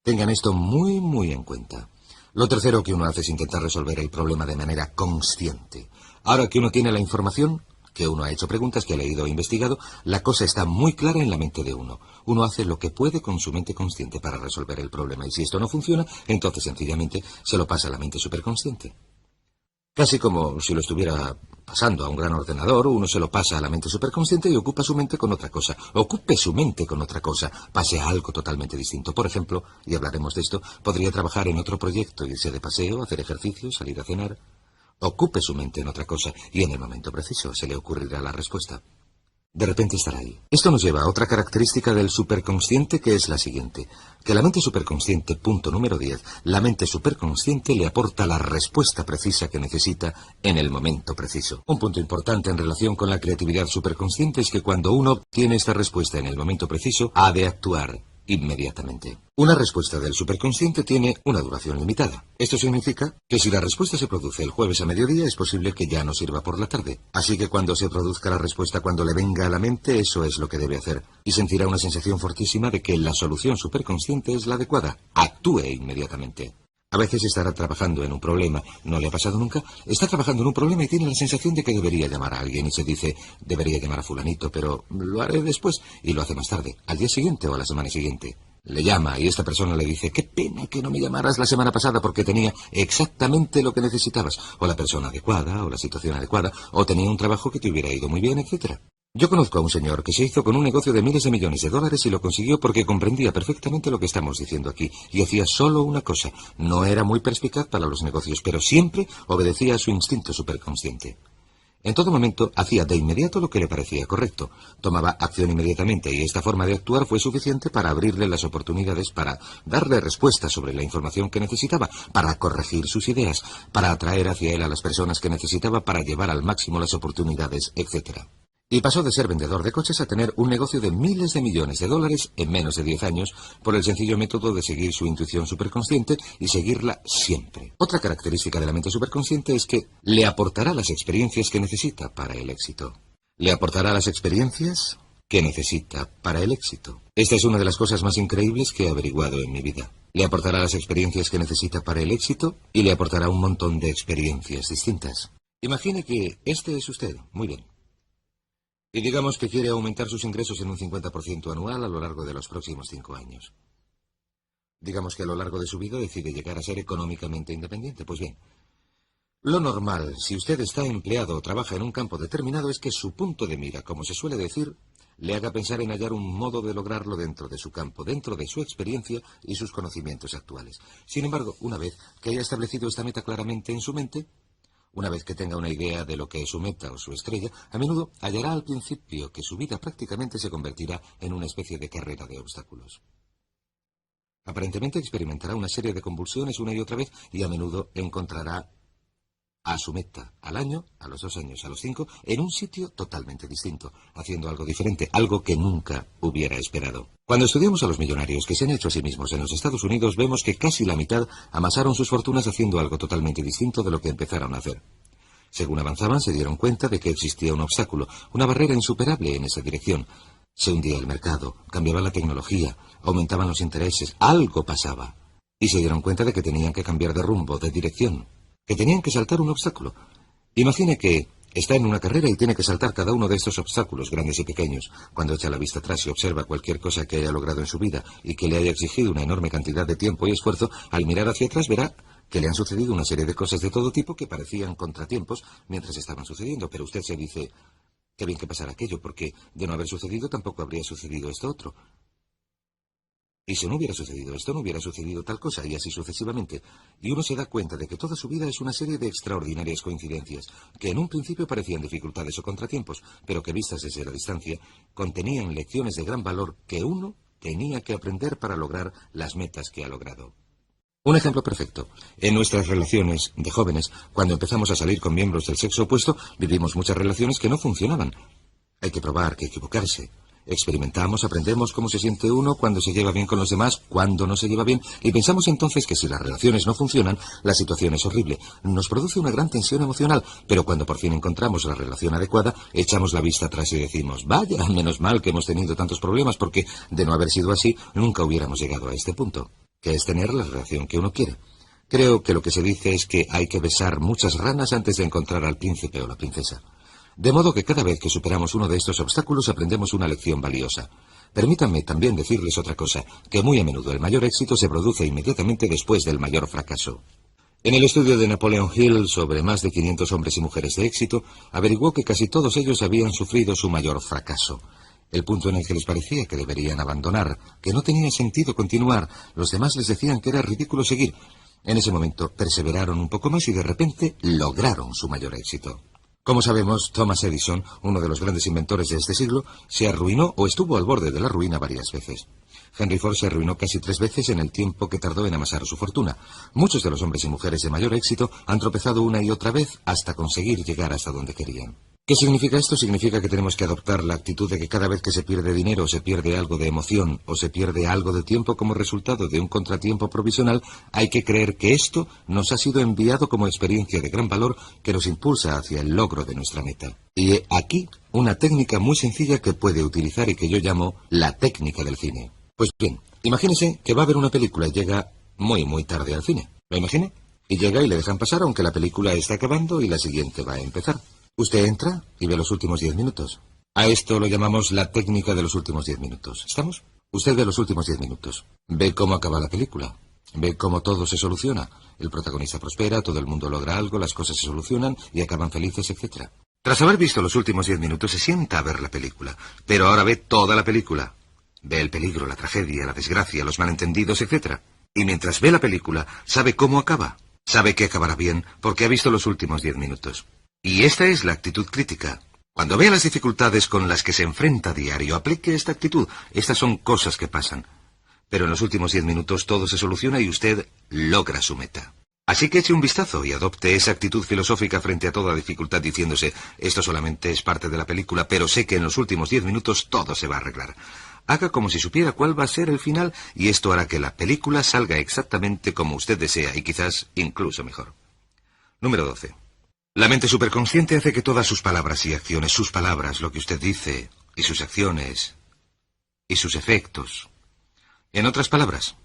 Tengan esto muy, muy en cuenta. Lo tercero que uno hace es intentar resolver el problema de manera consciente. Ahora que uno tiene la información, que uno ha hecho preguntas, que ha leído e investigado, la cosa está muy clara en la mente de uno. Uno hace lo que puede con su mente consciente para resolver el problema. Y si esto no funciona, entonces sencillamente se lo pasa a la mente superconsciente. Casi como si lo estuviera pasando a un gran ordenador, uno se lo pasa a la mente superconsciente y ocupa su mente con otra cosa. Ocupe su mente con otra cosa, pase a algo totalmente distinto. Por ejemplo, y hablaremos de esto, podría trabajar en otro proyecto, irse de paseo, hacer ejercicio, salir a cenar. Ocupe su mente en otra cosa y en el momento preciso se le ocurrirá la respuesta. De repente estará ahí. Esto nos lleva a otra característica del superconsciente, que es la siguiente. Que la mente superconsciente, punto número 10, la mente superconsciente le aporta la respuesta precisa que necesita en el momento preciso. Un punto importante en relación con la creatividad superconsciente es que cuando uno obtiene esta respuesta en el momento preciso, ha de actuar inmediatamente. Una respuesta del superconsciente tiene una duración limitada. Esto significa que si la respuesta se produce el jueves a mediodía, es posible que ya no sirva por la tarde. Así que cuando se produzca la respuesta, cuando le venga a la mente, eso es lo que debe hacer. Y sentirá una sensación fortísima de que la solución superconsciente es la adecuada. Actúe inmediatamente. A veces estará trabajando en un problema, ¿no le ha pasado nunca? Está trabajando en un problema y tiene la sensación de que debería llamar a alguien y se dice, debería llamar a fulanito, pero lo haré después, y lo hace más tarde, al día siguiente o a la semana siguiente. Le llama y esta persona le dice, qué pena que no me llamaras la semana pasada porque tenía exactamente lo que necesitabas, o la persona adecuada, o la situación adecuada, o tenía un trabajo que te hubiera ido muy bien, etc. Yo conozco a un señor que se hizo con un negocio de miles de millones de dólares y lo consiguió porque comprendía perfectamente lo que estamos diciendo aquí y hacía solo una cosa. No era muy perspicaz para los negocios, pero siempre obedecía a su instinto superconsciente. En todo momento hacía de inmediato lo que le parecía correcto. Tomaba acción inmediatamente y esta forma de actuar fue suficiente para abrirle las oportunidades, para darle respuestas sobre la información que necesitaba, para corregir sus ideas, para atraer hacia él a las personas que necesitaba, para llevar al máximo las oportunidades, etc. Y pasó de ser vendedor de coches a tener un negocio de miles de millones de dólares en menos de 10 años por el sencillo método de seguir su intuición superconsciente y seguirla siempre. Otra característica de la mente superconsciente es que le aportará las experiencias que necesita para el éxito. Le aportará las experiencias que necesita para el éxito. Esta es una de las cosas más increíbles que he averiguado en mi vida. Le aportará las experiencias que necesita para el éxito y le aportará un montón de experiencias distintas. Imagine que este es usted. Muy bien. Y digamos que quiere aumentar sus ingresos en un 50% anual a lo largo de los próximos 5 años. Digamos que a lo largo de su vida decide llegar a ser económicamente independiente. Pues bien, lo normal, si usted está empleado o trabaja en un campo determinado, es que su punto de mira, como se suele decir, le haga pensar en hallar un modo de lograrlo dentro de su campo, dentro de su experiencia y sus conocimientos actuales. Sin embargo, una vez que haya establecido esta meta claramente en su mente, una vez que tenga una idea de lo que es su meta o su estrella, a menudo hallará al principio que su vida prácticamente se convertirá en una especie de carrera de obstáculos. Aparentemente experimentará una serie de convulsiones una y otra vez y a menudo encontrará a su meta al año, a los 2 años, a los 5, en un sitio totalmente distinto, haciendo algo diferente, algo que nunca hubiera esperado. Cuando estudiamos a los millonarios que se han hecho a sí mismos en los Estados Unidos, vemos que casi la mitad amasaron sus fortunas haciendo algo totalmente distinto de lo que empezaron a hacer. Según avanzaban, se dieron cuenta de que existía un obstáculo, una barrera insuperable en esa dirección. Se hundía el mercado, cambiaba la tecnología, aumentaban los intereses, algo pasaba. y se dieron cuenta de que tenían que cambiar de rumbo, de dirección, que tenían que saltar un obstáculo. Imagine que está en una carrera y tiene que saltar cada uno de estos obstáculos, grandes y pequeños. Cuando echa la vista atrás y observa cualquier cosa que haya logrado en su vida y que le haya exigido una enorme cantidad de tiempo y esfuerzo, al mirar hacia atrás verá que le han sucedido una serie de cosas de todo tipo que parecían contratiempos mientras estaban sucediendo, pero usted se dice, qué bien que pasara aquello, porque de no haber sucedido tampoco habría sucedido esto otro. Y si no hubiera sucedido esto, no hubiera sucedido tal cosa, y así sucesivamente. Y uno se da cuenta de que toda su vida es una serie de extraordinarias coincidencias, que en un principio parecían dificultades o contratiempos, pero que vistas desde la distancia, contenían lecciones de gran valor que uno tenía que aprender para lograr las metas que ha logrado. Un ejemplo perfecto. En nuestras relaciones de jóvenes, cuando empezamos a salir con miembros del sexo opuesto, vivimos muchas relaciones que no funcionaban. Hay que probar, que equivocarse. Experimentamos, aprendemos cómo se siente uno cuando se lleva bien con los demás, cuando no se lleva bien, y pensamos entonces que si las relaciones no funcionan, la situación es horrible. Nos produce una gran tensión emocional, pero cuando por fin encontramos la relación adecuada, echamos la vista atrás y decimos, vaya, menos mal que hemos tenido tantos problemas, porque de no haber sido así, nunca hubiéramos llegado a este punto, que es tener la relación que uno quiere. Creo que lo que se dice es que hay que besar muchas ranas antes de encontrar al príncipe o la princesa. De modo que cada vez que superamos uno de estos obstáculos aprendemos una lección valiosa. Permítanme también decirles otra cosa, que muy a menudo el mayor éxito se produce inmediatamente después del mayor fracaso. En el estudio de Napoleon Hill sobre más de 500 hombres y mujeres de éxito, averiguó que casi todos ellos habían sufrido su mayor fracaso. El punto en el que les parecía que deberían abandonar, que no tenía sentido continuar, los demás les decían que era ridículo seguir. En ese momento perseveraron un poco más y de repente lograron su mayor éxito. Como sabemos, Thomas Edison, uno de los grandes inventores de este siglo, se arruinó o estuvo al borde de la ruina varias veces. Henry Ford se arruinó casi 3 veces en el tiempo que tardó en amasar su fortuna. Muchos de los hombres y mujeres de mayor éxito han tropezado una y otra vez hasta conseguir llegar hasta donde querían. ¿Qué significa esto? Significa que tenemos que adoptar la actitud de que cada vez que se pierde dinero, se pierde algo de emoción o se pierde algo de tiempo como resultado de un contratiempo provisional, hay que creer que esto nos ha sido enviado como experiencia de gran valor que nos impulsa hacia el logro de nuestra meta. Y aquí una técnica muy sencilla que puede utilizar y que yo llamo la técnica del cine. Pues bien, imagínese que va a ver una película y llega muy tarde al cine. ¿Lo imagine? Y llega y le dejan pasar aunque la película está acabando y la siguiente va a empezar. Usted entra y ve los últimos 10 minutos. A esto lo llamamos la técnica de los últimos 10 minutos. ¿Estamos? Usted ve los últimos 10 minutos. Ve cómo acaba la película. Ve cómo todo se soluciona. El protagonista prospera, todo el mundo logra algo, las cosas se solucionan y acaban felices, etc. Tras haber visto los últimos 10 minutos, se sienta a ver la película. Pero ahora ve toda la película. Ve el peligro, la tragedia, la desgracia, los malentendidos, etc. Y mientras ve la película, sabe cómo acaba. Sabe que acabará bien porque ha visto los últimos 10 minutos. Y esta es la actitud crítica. Cuando vea las dificultades con las que se enfrenta a diario, aplique esta actitud. Estas son cosas que pasan. Pero en los últimos 10 minutos todo se soluciona y usted logra su meta. Así que eche un vistazo y adopte esa actitud filosófica frente a toda dificultad diciéndose, esto solamente es parte de la película, pero sé que en los últimos 10 minutos todo se va a arreglar. Haga como si supiera cuál va a ser el final y esto hará que la película salga exactamente como usted desea y quizás incluso mejor. Número 12. La mente superconsciente hace que todas sus palabras y acciones, sus palabras, lo que usted dice, y sus acciones, y sus efectos. En otras palabras,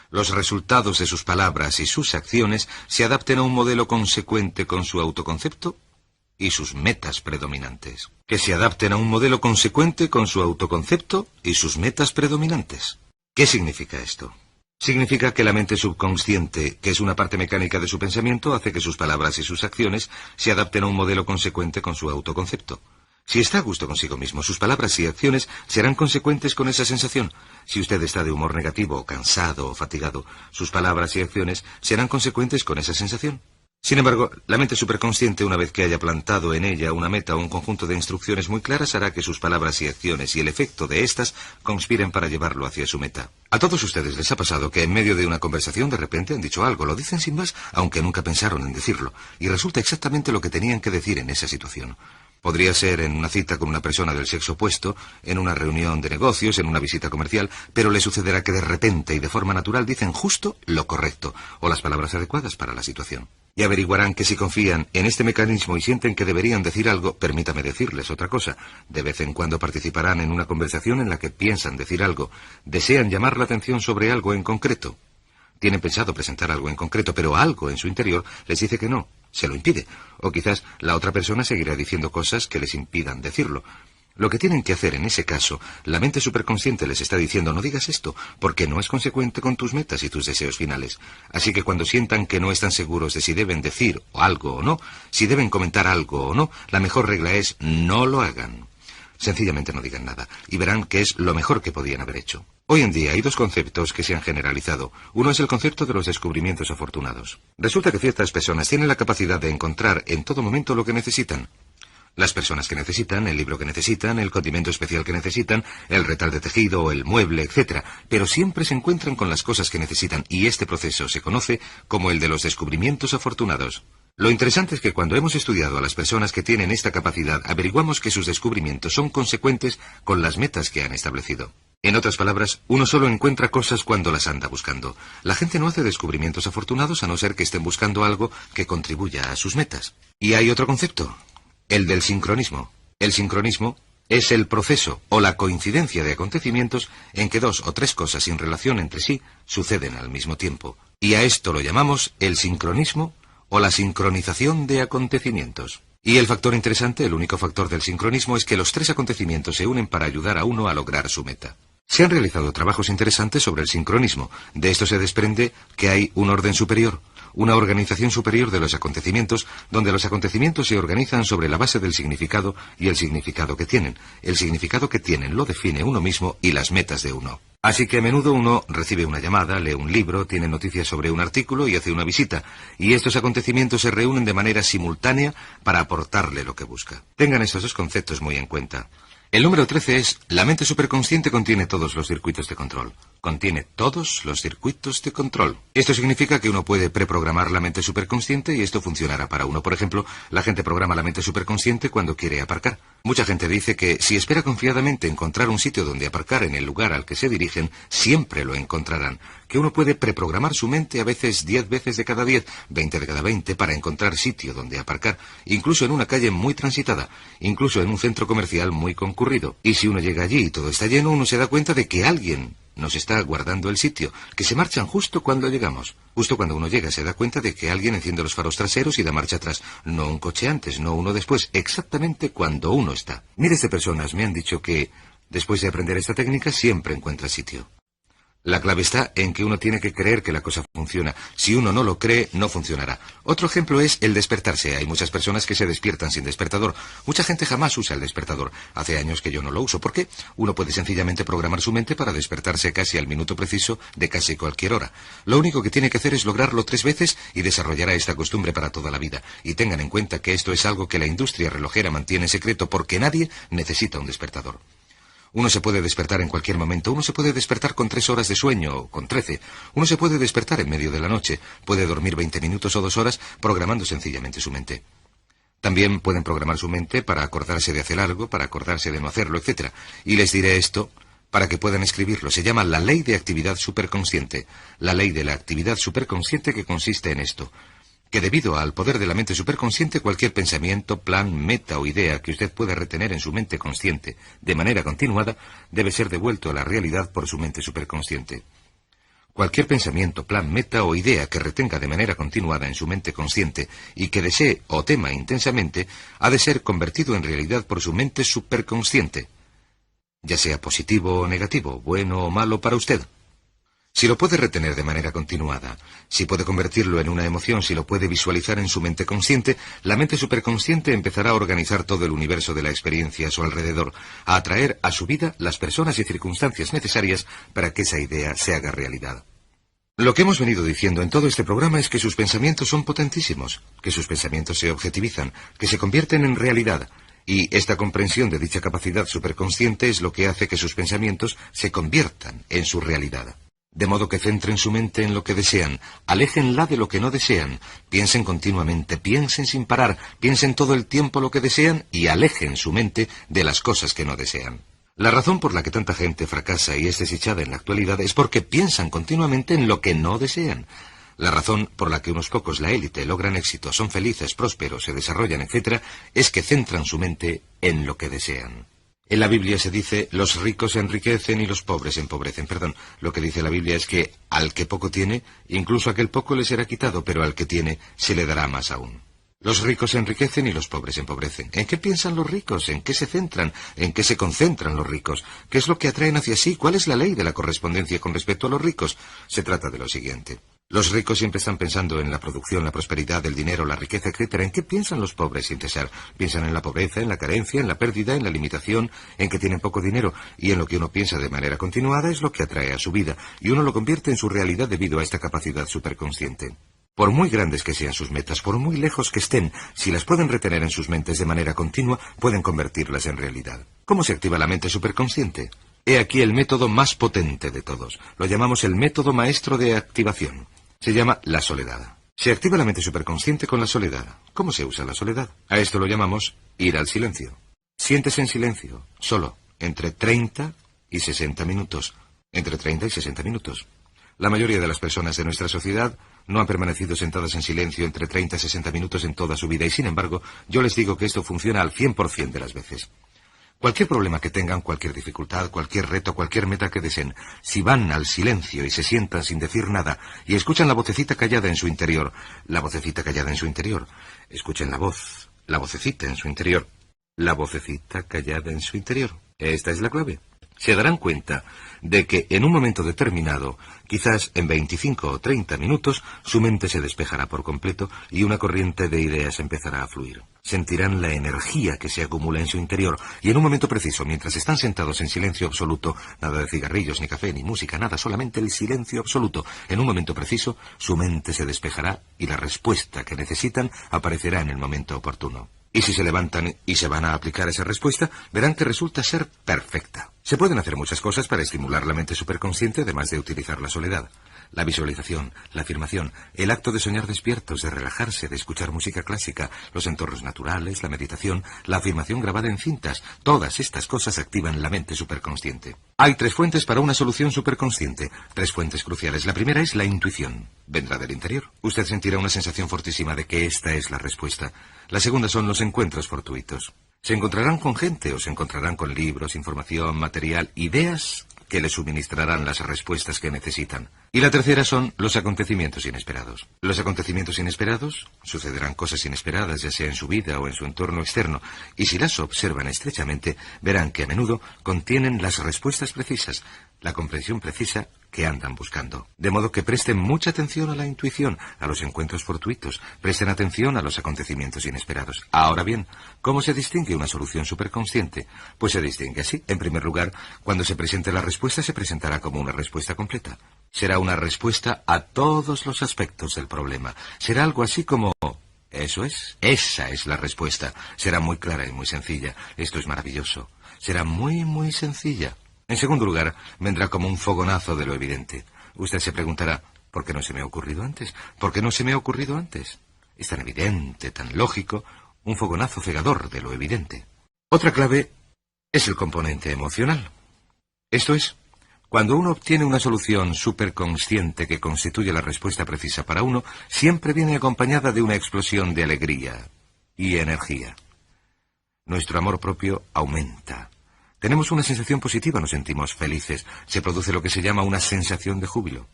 los resultados de sus palabras y sus acciones se adapten a un modelo consecuente con su autoconcepto y sus metas predominantes. Que se adapten a un modelo consecuente con su autoconcepto y sus metas predominantes. ¿Qué significa esto? Significa que la mente subconsciente, que es una parte mecánica de su pensamiento, hace que sus palabras y sus acciones se adapten a un modelo consecuente con su autoconcepto. Si está a gusto consigo mismo, sus palabras y acciones serán consecuentes con esa sensación. Si usted está de humor negativo, o cansado o fatigado, sus palabras y acciones serán consecuentes con esa sensación. Sin embargo, la mente superconsciente, una vez que haya plantado en ella una meta o un conjunto de instrucciones muy claras, hará que sus palabras y acciones y el efecto de éstas conspiren para llevarlo hacia su meta. A todos ustedes les ha pasado que en medio de una conversación de repente han dicho algo, lo dicen sin más, aunque nunca pensaron en decirlo, y resulta exactamente lo que tenían que decir en esa situación. Podría ser en una cita con una persona del sexo opuesto, en una reunión de negocios, en una visita comercial, pero le sucederá que de repente y de forma natural dicen justo lo correcto, o las palabras adecuadas para la situación. Y averiguarán que si confían en este mecanismo y sienten que deberían decir algo, permítame decirles otra cosa, de vez en cuando participarán en una conversación en la que piensan decir algo, desean llamar la atención sobre algo en concreto. Tienen pensado presentar algo en concreto, pero algo en su interior les dice que no, se lo impide. O quizás la otra persona seguirá diciendo cosas que les impidan decirlo. Lo que tienen que hacer en ese caso, la mente superconsciente les está diciendo no digas esto, porque no es consecuente con tus metas y tus deseos finales. Así que cuando sientan que no están seguros de si deben decir algo o no, si deben comentar algo o no, la mejor regla es no lo hagan. Sencillamente no digan nada, y verán que es lo mejor que podían haber hecho. Hoy en día hay dos conceptos que se han generalizado. Uno es el concepto de los descubrimientos afortunados. Resulta que ciertas personas tienen la capacidad de encontrar en todo momento lo que necesitan. Las personas que necesitan, el libro que necesitan, el condimento especial que necesitan, el retal de tejido, el mueble, etc. Pero siempre se encuentran con las cosas que necesitan, y este proceso se conoce como el de los descubrimientos afortunados. Lo interesante es que cuando hemos estudiado a las personas que tienen esta capacidad, averiguamos que sus descubrimientos son consecuentes con las metas que han establecido. En otras palabras, uno solo encuentra cosas cuando las anda buscando. La gente no hace descubrimientos afortunados a no ser que estén buscando algo que contribuya a sus metas. Y hay otro concepto, el del sincronismo. El sincronismo es el proceso o la coincidencia de acontecimientos en que dos o tres cosas sin relación entre sí suceden al mismo tiempo. Y a esto lo llamamos el sincronismo o la sincronización de acontecimientos. Y el factor interesante, el único factor del sincronismo, es que los tres acontecimientos se unen para ayudar a uno a lograr su meta. Se han realizado trabajos interesantes sobre el sincronismo. De esto se desprende que hay un orden superior, una organización superior de los acontecimientos, donde los acontecimientos se organizan sobre la base del significado y el significado que tienen. El significado que tienen lo define uno mismo y las metas de uno. Así que a menudo uno recibe una llamada, lee un libro, tiene noticias sobre un artículo y hace una visita. Y estos acontecimientos se reúnen de manera simultánea para aportarle lo que busca. Tengan estos dos conceptos muy en cuenta. El número 13 es, la mente superconsciente contiene todos los circuitos de control. Contiene todos los circuitos de control. Esto significa que uno puede preprogramar la mente superconsciente y esto funcionará para uno. Por ejemplo, la gente programa la mente superconsciente cuando quiere aparcar. Mucha gente dice que si espera confiadamente encontrar un sitio donde aparcar en el lugar al que se dirigen, siempre lo encontrarán. Que uno puede preprogramar su mente a veces 10 veces de cada 10, 20 de cada 20 para encontrar sitio donde aparcar, incluso en una calle muy transitada, incluso en un centro comercial muy concurrido. Y si uno llega allí y todo está lleno, uno se da cuenta de que alguien nos está guardando el sitio, que se marchan justo cuando llegamos. Justo cuando uno llega se da cuenta de que alguien enciende los faros traseros y da marcha atrás. No un coche antes, no uno después, exactamente cuando uno está. Miles de personas me han dicho que, después de aprender esta técnica, siempre encuentra sitio. La clave está en que uno tiene que creer que la cosa funciona. Si uno no lo cree, no funcionará. Otro ejemplo es el despertarse. Hay muchas personas que se despiertan sin despertador. Mucha gente jamás usa el despertador. Hace años que yo no lo uso. ¿Por qué? Uno puede sencillamente programar su mente para despertarse casi al minuto preciso de casi cualquier hora. Lo único que tiene que hacer es lograrlo 3 veces y desarrollará esta costumbre para toda la vida. Y tengan en cuenta que esto es algo que la industria relojera mantiene en secreto porque nadie necesita un despertador. Uno se puede despertar en cualquier momento, uno se puede despertar con 3 horas de sueño o con 13, uno se puede despertar en medio de la noche, puede dormir 20 minutos o 2 horas programando sencillamente su mente. También pueden programar su mente para acordarse de hacer algo, para acordarse de no hacerlo, etc. Y les diré esto para que puedan escribirlo. Se llama la ley de actividad superconsciente. La ley de la actividad superconsciente que consiste en esto: que debido al poder de la mente superconsciente, cualquier pensamiento, plan, meta o idea que usted pueda retener en su mente consciente de manera continuada, debe ser devuelto a la realidad por su mente superconsciente. Cualquier pensamiento, plan, meta o idea que retenga de manera continuada en su mente consciente y que desee o tema intensamente, ha de ser convertido en realidad por su mente superconsciente, ya sea positivo o negativo, bueno o malo para usted. Si lo puede retener de manera continuada, si puede convertirlo en una emoción, si lo puede visualizar en su mente consciente, la mente superconsciente empezará a organizar todo el universo de la experiencia a su alrededor, a atraer a su vida las personas y circunstancias necesarias para que esa idea se haga realidad. Lo que hemos venido diciendo en todo este programa es que sus pensamientos son potentísimos, que sus pensamientos se objetivizan, que se convierten en realidad. Y esta comprensión de dicha capacidad superconsciente es lo que hace que sus pensamientos se conviertan en su realidad. De modo que centren su mente en lo que desean, aléjenla de lo que no desean, piensen continuamente, piensen sin parar, piensen todo el tiempo lo que desean y alejen su mente de las cosas que no desean. La razón por la que tanta gente fracasa y es desechada en la actualidad es porque piensan continuamente en lo que no desean. La razón por la que unos pocos, la élite, logran éxito, son felices, prósperos, se desarrollan, etc., es que centran su mente en lo que desean. En la Biblia se dice, los ricos se enriquecen y los pobres se empobrecen. Perdón, lo que dice la Biblia es que al que poco tiene, incluso aquel poco le será quitado, pero al que tiene, se le dará más aún. Los ricos se enriquecen y los pobres se empobrecen. ¿En qué piensan los ricos? ¿En qué se centran? ¿En qué se concentran los ricos? ¿Qué es lo que atraen hacia sí? ¿Cuál es la ley de la correspondencia con respecto a los ricos? Se trata de lo siguiente. Los ricos siempre están pensando en la producción, la prosperidad, el dinero, la riqueza, etcétera. ¿En qué piensan los pobres sin cesar? Piensan en la pobreza, en la carencia, en la pérdida, en la limitación, en que tienen poco dinero. Y en lo que uno piensa de manera continuada es lo que atrae a su vida. Y uno lo convierte en su realidad debido a esta capacidad superconsciente. Por muy grandes que sean sus metas, por muy lejos que estén, si las pueden retener en sus mentes de manera continua, pueden convertirlas en realidad. ¿Cómo se activa la mente superconsciente? He aquí el método más potente de todos. Lo llamamos el método maestro de activación. Se llama la soledad. Se activa la mente superconsciente con la soledad. ¿Cómo se usa la soledad? A esto lo llamamos ir al silencio. Siéntese en silencio, solo, entre 30 y 60 minutos. Entre 30 y 60 minutos. La mayoría de las personas de nuestra sociedad no han permanecido sentadas en silencio entre 30 y 60 minutos en toda su vida, y sin embargo, yo les digo que esto funciona al 100% de las veces. Cualquier problema que tengan, cualquier dificultad, cualquier reto, cualquier meta que deseen, si van al silencio y se sientan sin decir nada y escuchan la vocecita callada en su interior, la vocecita callada en su interior, escuchen la voz, la vocecita en su interior, la vocecita callada en su interior. Esta es la clave. Se darán cuenta de que en un momento determinado, quizás en 25 o 30 minutos, su mente se despejará por completo y una corriente de ideas empezará a fluir. Sentirán la energía que se acumula en su interior y en un momento preciso, mientras están sentados en silencio absoluto, nada de cigarrillos, ni café, ni música, nada, solamente el silencio absoluto, en un momento preciso, su mente se despejará y la respuesta que necesitan aparecerá en el momento oportuno. Y si se levantan y se van a aplicar esa respuesta, verán que resulta ser perfecta. Se pueden hacer muchas cosas para estimular la mente superconsciente, además de utilizar la soledad. La visualización, la afirmación, el acto de soñar despiertos, de relajarse, de escuchar música clásica, los entornos naturales, la meditación, la afirmación grabada en cintas, todas estas cosas activan la mente superconsciente. Hay 3 fuentes para una solución superconsciente, 3 fuentes cruciales. La primera es la intuición. Vendrá del interior. Usted sentirá una sensación fortísima de que esta es la respuesta. La segunda son los encuentros fortuitos. Se encontrarán con gente o se encontrarán con libros, información, material, ideas que les suministrarán las respuestas que necesitan. Y la tercera son los acontecimientos inesperados. Los acontecimientos inesperados sucederán cosas inesperadas, ya sea en su vida o en su entorno externo, y si las observan estrechamente, verán que a menudo contienen las respuestas precisas, la comprensión precisa que andan buscando. De modo que presten mucha atención a la intuición, a los encuentros fortuitos, presten atención a los acontecimientos inesperados. Ahora bien, ¿cómo se distingue una solución superconsciente? Pues se distingue así. En primer lugar, cuando se presente la respuesta, se presentará como una respuesta completa. Será una respuesta a todos los aspectos del problema. Será algo así como... Eso es, esa es la respuesta. Será muy clara y muy sencilla. Esto es maravilloso. Será muy, muy sencilla. En segundo lugar, vendrá como un fogonazo de lo evidente. Usted se preguntará, ¿por qué no se me ha ocurrido antes? ¿Por qué no se me ha ocurrido antes? Es tan evidente, tan lógico, un fogonazo cegador de lo evidente. Otra clave es el componente emocional. Esto es, cuando uno obtiene una solución superconsciente que constituye la respuesta precisa para uno, siempre viene acompañada de una explosión de alegría y energía. Nuestro amor propio aumenta. Tenemos una sensación positiva, nos sentimos felices. Se produce lo que se llama una sensación de júbilo.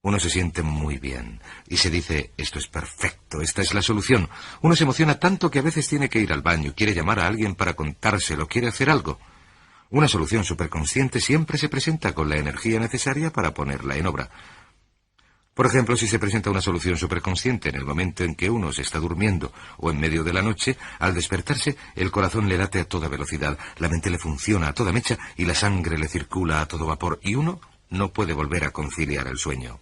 Uno se siente muy bien y se dice, esto es perfecto, esta es la solución. Uno se emociona tanto que a veces tiene que ir al baño, quiere llamar a alguien para contárselo, quiere hacer algo. Una solución superconsciente siempre se presenta con la energía necesaria para ponerla en obra. Por ejemplo, si se presenta una solución superconsciente en el momento en que uno se está durmiendo o en medio de la noche, al despertarse, el corazón le late a toda velocidad, la mente le funciona a toda mecha y la sangre le circula a todo vapor y uno no puede volver a conciliar el sueño.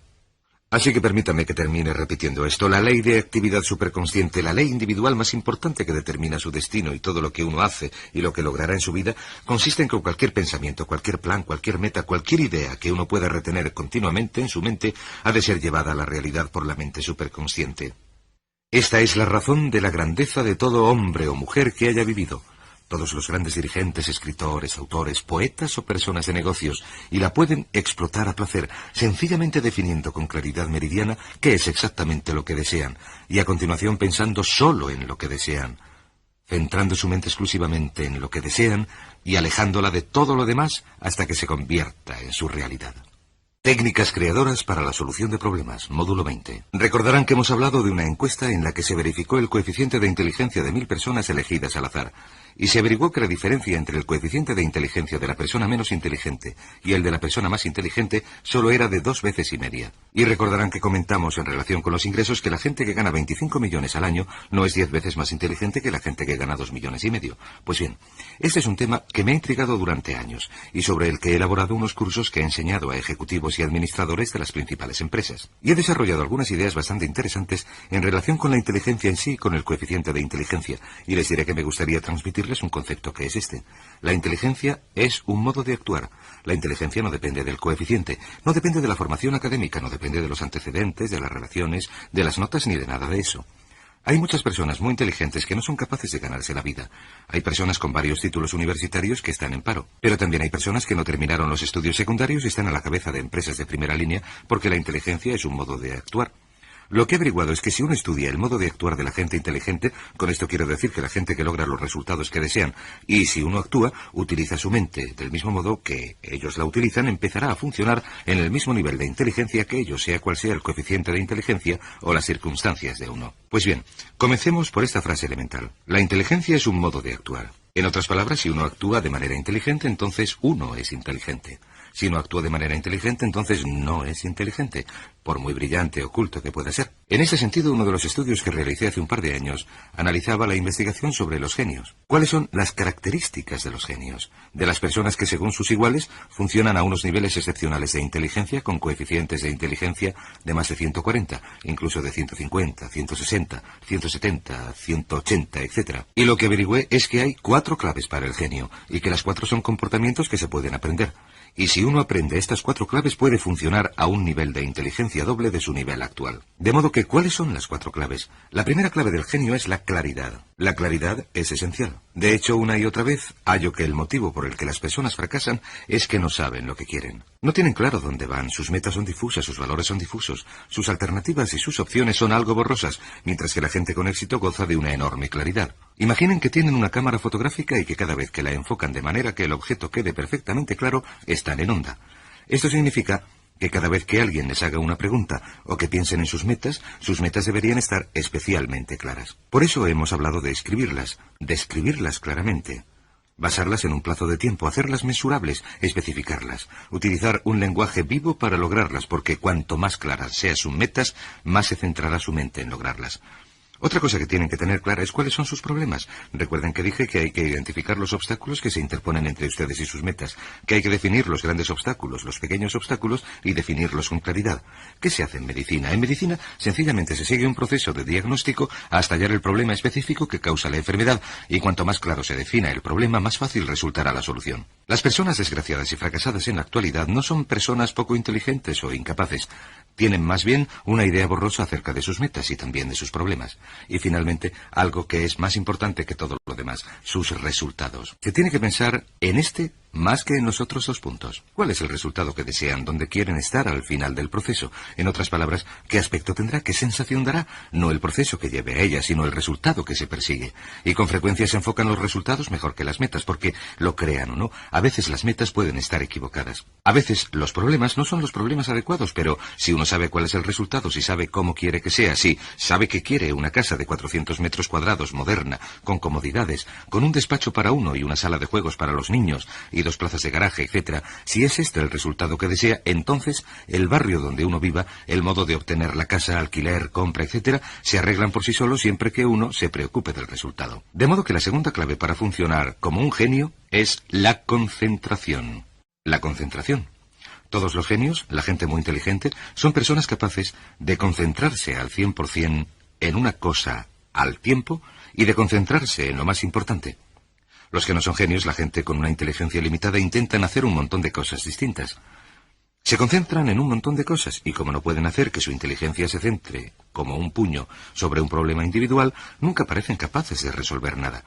Así que permítame que termine repitiendo esto. La ley de actividad superconsciente, la ley individual más importante que determina su destino y todo lo que uno hace y lo que logrará en su vida, consiste en que cualquier pensamiento, cualquier plan, cualquier meta, cualquier idea que uno pueda retener continuamente en su mente, ha de ser llevada a la realidad por la mente superconsciente. Esta es la razón de la grandeza de todo hombre o mujer que haya vivido. Todos los grandes dirigentes, escritores, autores, poetas o personas de negocios, y la pueden explotar a placer, sencillamente definiendo con claridad meridiana qué es exactamente lo que desean, y a continuación pensando solo en lo que desean. centrando su mente exclusivamente en lo que desean y alejándola de todo lo demás hasta que se convierta en su realidad. Técnicas creadoras para la solución de problemas, módulo 20. Recordarán que hemos hablado de una encuesta en la que se verificó el coeficiente de inteligencia de 1000 personas elegidas al azar, y se averiguó que la diferencia entre el coeficiente de inteligencia de la persona menos inteligente y el de la persona más inteligente solo era de 2,5 veces. Y recordarán que comentamos en relación con los ingresos que la gente que gana 25 millones al año no es 10 veces más inteligente que la gente que gana 2,5 millones. Pues bien, este es un tema que me ha intrigado durante años y sobre el que he elaborado unos cursos que he enseñado a ejecutivos y administradores de las principales empresas. Y he desarrollado algunas ideas bastante interesantes en relación con la inteligencia en sí y con el coeficiente de inteligencia, y les diré que me gustaría transmitirles un concepto que es este. La inteligencia es un modo de actuar. La inteligencia no depende del coeficiente, no depende de la formación académica, no depende de los antecedentes, de las relaciones, de las notas ni de nada de eso. Hay muchas personas muy inteligentes que no son capaces de ganarse la vida. Hay personas con varios títulos universitarios que están en paro. Pero también hay personas que no terminaron los estudios secundarios y están a la cabeza de empresas de primera línea porque la inteligencia es un modo de actuar. Lo que he averiguado es que si uno estudia el modo de actuar de la gente inteligente, con esto quiero decir que la gente que logra los resultados que desean, y si uno actúa, utiliza su mente del mismo modo que ellos la utilizan, empezará a funcionar en el mismo nivel de inteligencia que ellos, sea cual sea el coeficiente de inteligencia o las circunstancias de uno. Pues bien, comencemos por esta frase elemental. La inteligencia es un modo de actuar. En otras palabras, si uno actúa de manera inteligente, entonces uno es inteligente. Si no actúa de manera inteligente, entonces no es inteligente, por muy brillante o culto que pueda ser. En ese sentido, uno de los estudios que realicé hace un par de años analizaba la investigación sobre los genios. ¿Cuáles son las características de los genios? De las personas que, según sus iguales, funcionan a unos niveles excepcionales de inteligencia, con coeficientes de inteligencia de más de 140, incluso de 150, 160, 170, 180, etc. Y lo que averigüé es que hay 4 claves para el genio, y que las 4 son comportamientos que se pueden aprender. Y si uno aprende estas 4 claves, puede funcionar a un nivel de inteligencia doble de su nivel actual. De modo que, ¿cuáles son las 4 claves? La primera clave del genio es la claridad. La claridad es esencial. De hecho, una y otra vez, hallo que el motivo por el que las personas fracasan es que no saben lo que quieren. No tienen claro dónde van, sus metas son difusas, sus valores son difusos, sus alternativas y sus opciones son algo borrosas, mientras que la gente con éxito goza de una enorme claridad. Imaginen que tienen una cámara fotográfica y que cada vez que la enfocan de manera que el objeto quede perfectamente claro, están en onda. Esto significa que cada vez que alguien les haga una pregunta o que piensen en sus metas deberían estar especialmente claras. Por eso hemos hablado de escribirlas, describirlas claramente, basarlas en un plazo de tiempo, hacerlas mesurables, especificarlas, utilizar un lenguaje vivo para lograrlas, porque cuanto más claras sean sus metas, más se centrará su mente en lograrlas. Otra cosa que tienen que tener clara es cuáles son sus problemas. Recuerden que dije que hay que identificar los obstáculos que se interponen entre ustedes y sus metas, que hay que definir los grandes obstáculos, los pequeños obstáculos y definirlos con claridad. ¿Qué se hace en medicina? En medicina sencillamente se sigue un proceso de diagnóstico hasta hallar el problema específico que causa la enfermedad, y cuanto más claro se defina el problema, más fácil resultará la solución. Las personas desgraciadas y fracasadas en la actualidad no son personas poco inteligentes o incapaces. Tienen más bien una idea borrosa acerca de sus metas y también de sus problemas. Y finalmente, algo que es más importante que todo lo demás, sus resultados. Se tiene que pensar en este más que en los otros 2 puntos. ¿Cuál es el resultado que desean? ¿Dónde quieren estar al final del proceso? En otras palabras, ¿qué aspecto tendrá? ¿Qué sensación dará? No el proceso que lleve a ella, sino el resultado que se persigue. Y con frecuencia se enfocan los resultados mejor que las metas, porque, lo crean o no, a veces las metas pueden estar equivocadas. A veces los problemas no son los problemas adecuados, pero si uno sabe cuál es el resultado, si sabe cómo quiere que sea, si sabe que quiere una casa de 400 metros cuadrados, moderna, con comodidades, con un despacho para uno y una sala de juegos para los niños, y 2 plazas de garaje, etc. Si es este el resultado que desea, entonces el barrio donde uno viva, el modo de obtener la casa, alquiler, compra, etc., se arreglan por sí solos siempre que uno se preocupe del resultado. De modo que la segunda clave para funcionar como un genio es la concentración. La concentración. Todos los genios, la gente muy inteligente, son personas capaces de concentrarse al 100% en una cosa al tiempo y de concentrarse en lo más importante. Los que no son genios, la gente con una inteligencia limitada, intentan hacer un montón de cosas distintas. Se concentran en un montón de cosas y como no pueden hacer que su inteligencia se centre como un puño sobre un problema individual, nunca parecen capaces de resolver nada.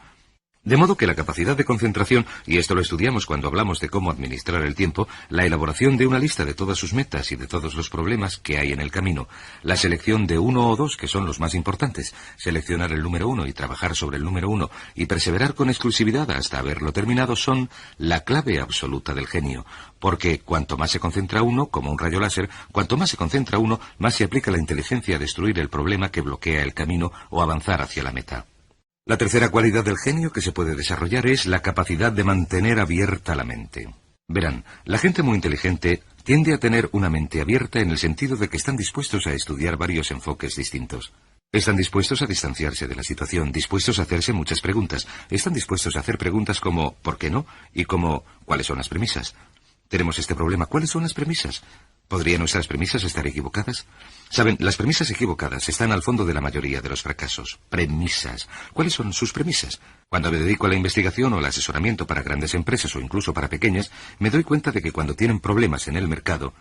De modo que la capacidad de concentración, y esto lo estudiamos cuando hablamos de cómo administrar el tiempo, la elaboración de una lista de todas sus metas y de todos los problemas que hay en el camino, la selección de uno o dos que son los más importantes, seleccionar el número 1 y trabajar sobre el número 1 y perseverar con exclusividad hasta haberlo terminado son la clave absoluta del genio, porque cuanto más se concentra uno, como un rayo láser, cuanto más se concentra uno, más se aplica la inteligencia a destruir el problema que bloquea el camino o avanzar hacia la meta. La tercera cualidad del genio que se puede desarrollar es la capacidad de mantener abierta la mente. Verán, la gente muy inteligente tiende a tener una mente abierta en el sentido de que están dispuestos a estudiar varios enfoques distintos. Están dispuestos a distanciarse de la situación, dispuestos a hacerse muchas preguntas. Están dispuestos a hacer preguntas como ¿por qué no? Y como ¿cuáles son las premisas? Tenemos este problema, ¿cuáles son las premisas? ¿Podrían nuestras premisas estar equivocadas? Saben, las premisas equivocadas están al fondo de la mayoría de los fracasos. Premisas. ¿Cuáles son sus premisas? Cuando me dedico a la investigación o al asesoramiento para grandes empresas o incluso para pequeñas, me doy cuenta de que cuando tienen problemas en el mercado,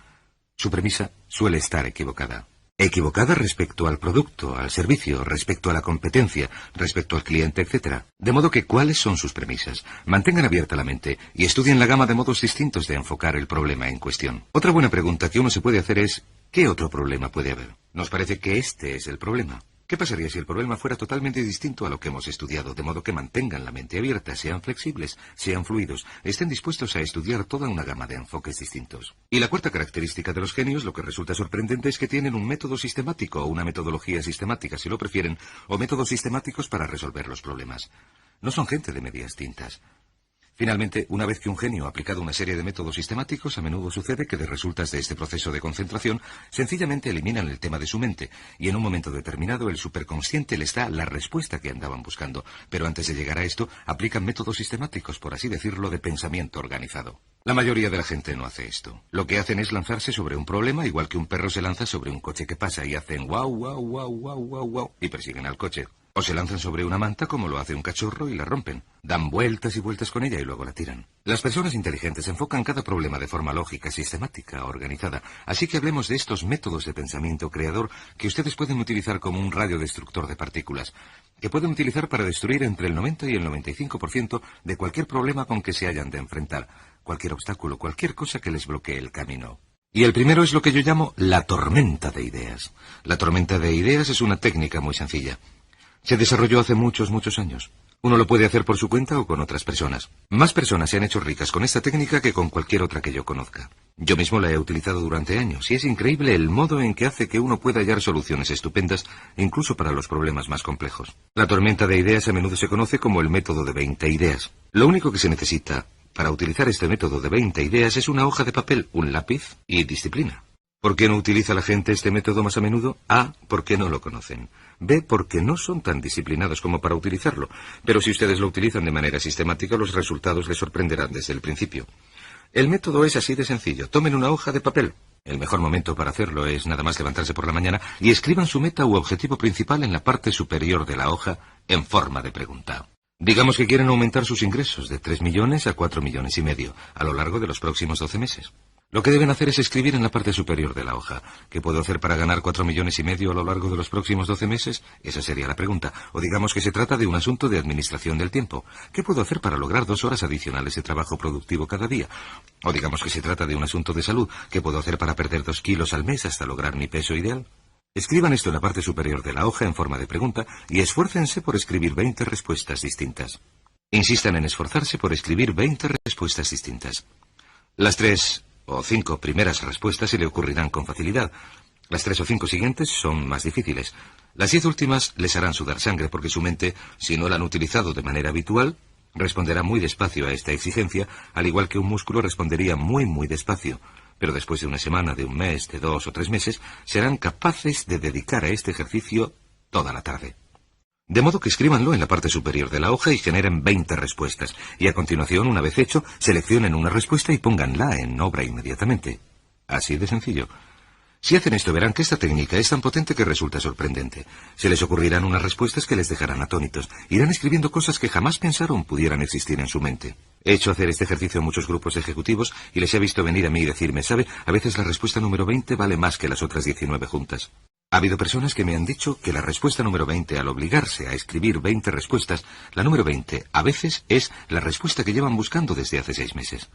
su premisa suele estar equivocada. Equivocada respecto al producto, al servicio, respecto a la competencia, respecto al cliente, etc. De modo que, ¿cuáles son sus premisas? Mantengan abierta la mente y estudien la gama de modos distintos de enfocar el problema en cuestión. Otra buena pregunta que uno se puede hacer es, ¿qué otro problema puede haber? Nos parece que este es el problema. ¿Qué pasaría si el problema fuera totalmente distinto a lo que hemos estudiado? De modo que mantengan la mente abierta, sean flexibles, sean fluidos, estén dispuestos a estudiar toda una gama de enfoques distintos. Y la cuarta característica de los genios, lo que resulta sorprendente, es que tienen un método sistemático o una metodología sistemática, si lo prefieren, o métodos sistemáticos para resolver los problemas. No son gente de medias tintas. Finalmente, una vez que un genio ha aplicado una serie de métodos sistemáticos, a menudo sucede que de resultas de este proceso de concentración, sencillamente eliminan el tema de su mente, y en un momento determinado el superconsciente les da la respuesta que andaban buscando, pero antes de llegar a esto, aplican métodos sistemáticos, por así decirlo, de pensamiento organizado. La mayoría de la gente no hace esto. Lo que hacen es lanzarse sobre un problema, igual que un perro se lanza sobre un coche que pasa, y hacen guau, guau, guau, guau, guau, guau, y persiguen al coche. O se lanzan sobre una manta como lo hace un cachorro y la rompen. Dan vueltas y vueltas con ella y luego la tiran. Las personas inteligentes enfocan cada problema de forma lógica, sistemática, organizada. Así que hablemos de estos métodos de pensamiento creador que ustedes pueden utilizar como un radiodestructor de partículas, que pueden utilizar para destruir entre el 90 y el 95% de cualquier problema con que se hayan de enfrentar, cualquier obstáculo, cualquier cosa que les bloquee el camino. Y el primero es lo que yo llamo la tormenta de ideas. La tormenta de ideas es una técnica muy sencilla. Se desarrolló hace muchos años. Uno lo puede hacer por su cuenta o con otras personas. Más personas se han hecho ricas con esta técnica que con cualquier otra que yo conozca. Yo mismo la he utilizado durante años y es increíble el modo en que hace que uno pueda hallar soluciones estupendas, incluso para los problemas más complejos. La tormenta de ideas a menudo se conoce como el método de 20 ideas. Lo único que se necesita para utilizar este método de 20 ideas es una hoja de papel, un lápiz y disciplina. ¿Por qué no utiliza la gente este método más a menudo? A, porque no lo conocen. B, porque no son tan disciplinados como para utilizarlo. Pero si ustedes lo utilizan de manera sistemática, los resultados les sorprenderán desde el principio. El método es así de sencillo. Tomen una hoja de papel. El mejor momento para hacerlo es nada más levantarse por la mañana y escriban su meta u objetivo principal en la parte superior de la hoja en forma de pregunta. Digamos que quieren aumentar sus ingresos de 3 millones a 4 millones y medio a lo largo de los próximos 12 meses. Lo que deben hacer es escribir en la parte superior de la hoja. ¿Qué puedo hacer para ganar 4 millones y medio a lo largo de los próximos 12 meses? Esa sería la pregunta. O digamos que se trata de un asunto de administración del tiempo. ¿Qué puedo hacer para lograr 2 horas adicionales de trabajo productivo cada día? O digamos que se trata de un asunto de salud. ¿Qué puedo hacer para perder 2 kilos al mes hasta lograr mi peso ideal? Escriban esto en la parte superior de la hoja en forma de pregunta y esfuércense por escribir 20 respuestas distintas. Insistan en esforzarse por escribir 20 respuestas distintas. Las 3 o 5 primeras respuestas se le ocurrirán con facilidad. Las 3 o 5 siguientes son más difíciles. Las 10 últimas les harán sudar sangre porque su mente, si no la han utilizado de manera habitual, responderá muy despacio a esta exigencia, al igual que un músculo respondería muy despacio. Pero después de una semana, de un mes, de 2 o 3 meses, serán capaces de dedicar a este ejercicio toda la tarde. De modo que escríbanlo en la parte superior de la hoja y generen 20 respuestas. Y a continuación, una vez hecho, seleccionen una respuesta y pónganla en obra inmediatamente. Así de sencillo. Si hacen esto, verán que esta técnica es tan potente que resulta sorprendente. Se les ocurrirán unas respuestas que les dejarán atónitos. Irán escribiendo cosas que jamás pensaron pudieran existir en su mente. He hecho hacer este ejercicio a muchos grupos ejecutivos y les he visto venir a mí y decirme, ¿sabe? A veces la respuesta número 20 vale más que las otras 19 juntas. Ha habido personas que me han dicho que la respuesta número 20, al obligarse a escribir 20 respuestas, la número 20 a veces es la respuesta que llevan buscando desde hace 6 meses.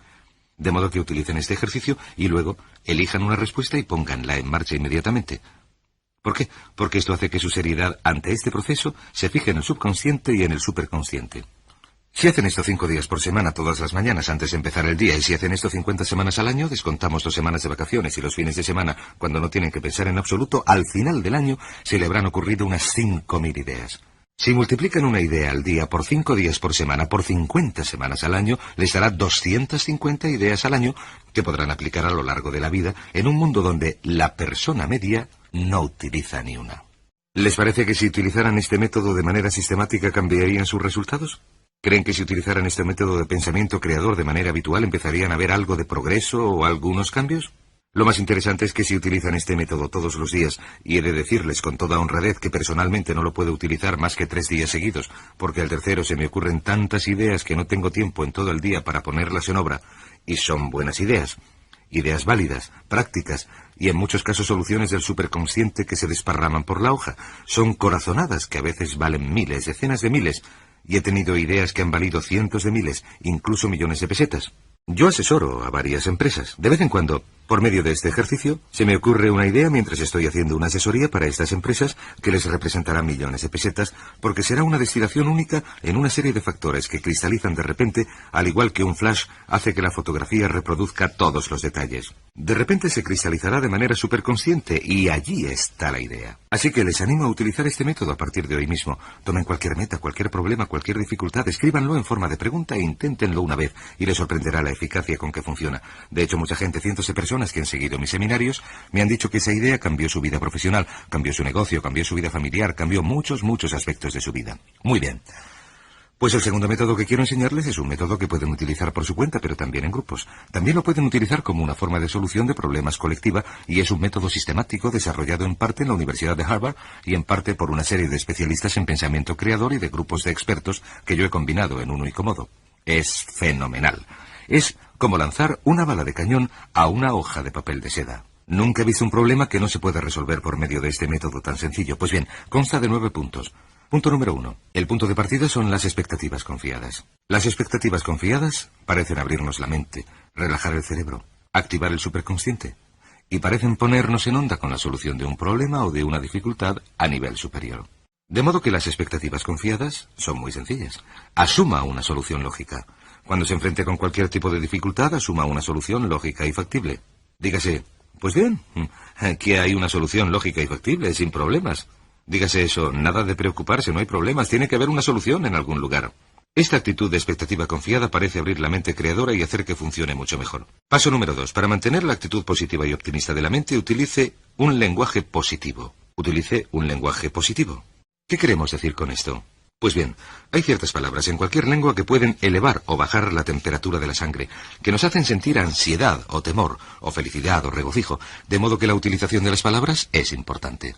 De modo que utilicen este ejercicio y luego elijan una respuesta y pónganla en marcha inmediatamente. ¿Por qué? Porque esto hace que su seriedad ante este proceso se fije en el subconsciente y en el superconsciente. Si hacen esto 5 días por semana todas las mañanas antes de empezar el día, y si hacen esto 50 semanas al año, descontamos 2 semanas de vacaciones y los fines de semana, cuando no tienen que pensar en absoluto, al final del año se le habrán ocurrido unas 5.000 ideas. Si multiplican una idea al día por 5 días por semana, por 50 semanas al año, les dará 250 ideas al año que podrán aplicar a lo largo de la vida en un mundo donde la persona media no utiliza ni una. ¿Les parece que si utilizaran este método de manera sistemática cambiarían sus resultados? ¿Creen que si utilizaran este método de pensamiento creador de manera habitual empezarían a ver algo de progreso o algunos cambios? Lo más interesante es que si utilizan este método todos los días, y he de decirles con toda honradez que personalmente no lo puedo utilizar más que 3 días seguidos, porque al tercero se me ocurren tantas ideas que no tengo tiempo en todo el día para ponerlas en obra, y son buenas ideas. Ideas válidas, prácticas, y en muchos casos soluciones del superconsciente que se desparraman por la hoja. Son corazonadas que a veces valen miles, decenas de miles, y he tenido ideas que han valido cientos de miles, incluso millones de pesetas. Yo asesoro a varias empresas. De vez en cuando, por medio de este ejercicio, se me ocurre una idea mientras estoy haciendo una asesoría para estas empresas que les representará millones de pesetas, porque será una destilación única en una serie de factores que cristalizan de repente, al igual que un flash hace que la fotografía reproduzca todos los detalles. De repente se cristalizará de manera superconsciente y allí está la idea. Así que les animo a utilizar este método a partir de hoy mismo. Tomen cualquier meta, cualquier problema, cualquier dificultad, escríbanlo en forma de pregunta e inténtenlo una vez y les sorprenderá la eficacia con que funciona. De hecho, mucha gente, cientos de personas que han seguido mis seminarios, me han dicho que esa idea cambió su vida profesional, cambió su negocio, cambió su vida familiar, cambió muchos aspectos de su vida. Muy bien. Pues el segundo método que quiero enseñarles es un método que pueden utilizar por su cuenta, pero también en grupos. También lo pueden utilizar como una forma de solución de problemas colectiva, y es un método sistemático desarrollado en parte en la Universidad de Harvard y en parte por una serie de especialistas en pensamiento creador y de grupos de expertos que yo he combinado en un único modo. Es fenomenal. Es como lanzar una bala de cañón a una hoja de papel de seda. Nunca he visto un problema que no se pueda resolver por medio de este método tan sencillo. Pues bien, consta de 9 puntos. Punto número 1. El punto de partida son las expectativas confiadas. Las expectativas confiadas parecen abrirnos la mente, relajar el cerebro, activar el superconsciente, y parecen ponernos en onda con la solución de un problema o de una dificultad a nivel superior. De modo que las expectativas confiadas son muy sencillas. Asuma una solución lógica. Cuando se enfrente con cualquier tipo de dificultad, asuma una solución lógica y factible. Dígase, pues bien, aquí hay una solución lógica y factible, sin problemas. Dígase eso, nada de preocuparse, no hay problemas, tiene que haber una solución en algún lugar. Esta actitud de expectativa confiada parece abrir la mente creadora y hacer que funcione mucho mejor. Paso número 2. Para mantener la actitud positiva y optimista de la mente, utilice un lenguaje positivo. Utilice un lenguaje positivo. ¿Qué queremos decir con esto? Pues bien, hay ciertas palabras en cualquier lengua que pueden elevar o bajar la temperatura de la sangre, que nos hacen sentir ansiedad o temor, o felicidad o regocijo, de modo que la utilización de las palabras es importante.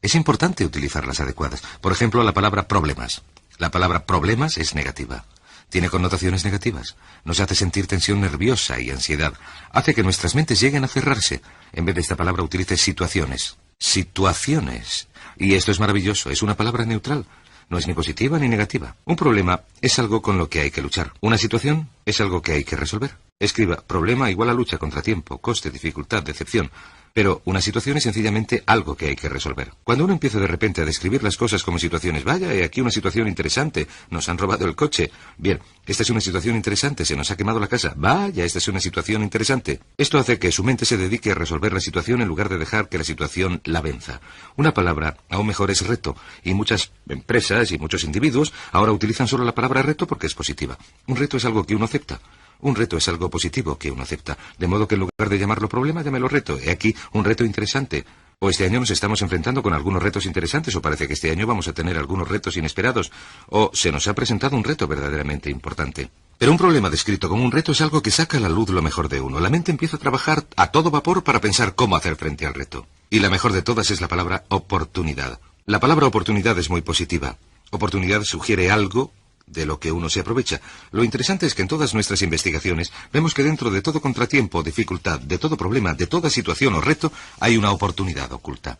Es importante utilizar las adecuadas. Por ejemplo, la palabra problemas. La palabra problemas es negativa. Tiene connotaciones negativas. Nos hace sentir tensión nerviosa y ansiedad. Hace que nuestras mentes lleguen a cerrarse. En vez de esta palabra utilice situaciones. Situaciones. Y esto es maravilloso. Es una palabra neutral. No es ni positiva ni negativa. Un problema es algo con lo que hay que luchar. Una situación es algo que hay que resolver. Escriba, problema igual a lucha, contratiempo, coste, dificultad, decepción. Pero una situación es sencillamente algo que hay que resolver. Cuando uno empieza de repente a describir las cosas como situaciones, vaya, he aquí una situación interesante, nos han robado el coche. Bien, esta es una situación interesante, se nos ha quemado la casa. Vaya, esta es una situación interesante. Esto hace que su mente se dedique a resolver la situación en lugar de dejar que la situación la venza. Una palabra, aún mejor, es reto, y muchas empresas y muchos individuos ahora utilizan solo la palabra reto porque es positiva. Un reto es algo que uno acepta. Un reto es algo positivo que uno acepta, de modo que en lugar de llamarlo problema, llámelo reto. He aquí un reto interesante. O este año nos estamos enfrentando con algunos retos interesantes, o parece que este año vamos a tener algunos retos inesperados, o se nos ha presentado un reto verdaderamente importante. Pero un problema descrito como un reto es algo que saca a la luz lo mejor de uno. La mente empieza a trabajar a todo vapor para pensar cómo hacer frente al reto. Y la mejor de todas es la palabra oportunidad. La palabra oportunidad es muy positiva. Oportunidad sugiere algo de lo que uno se aprovecha. Lo interesante es que en todas nuestras investigaciones vemos que dentro de todo contratiempo, dificultad, de todo problema, de toda situación o reto, hay una oportunidad oculta.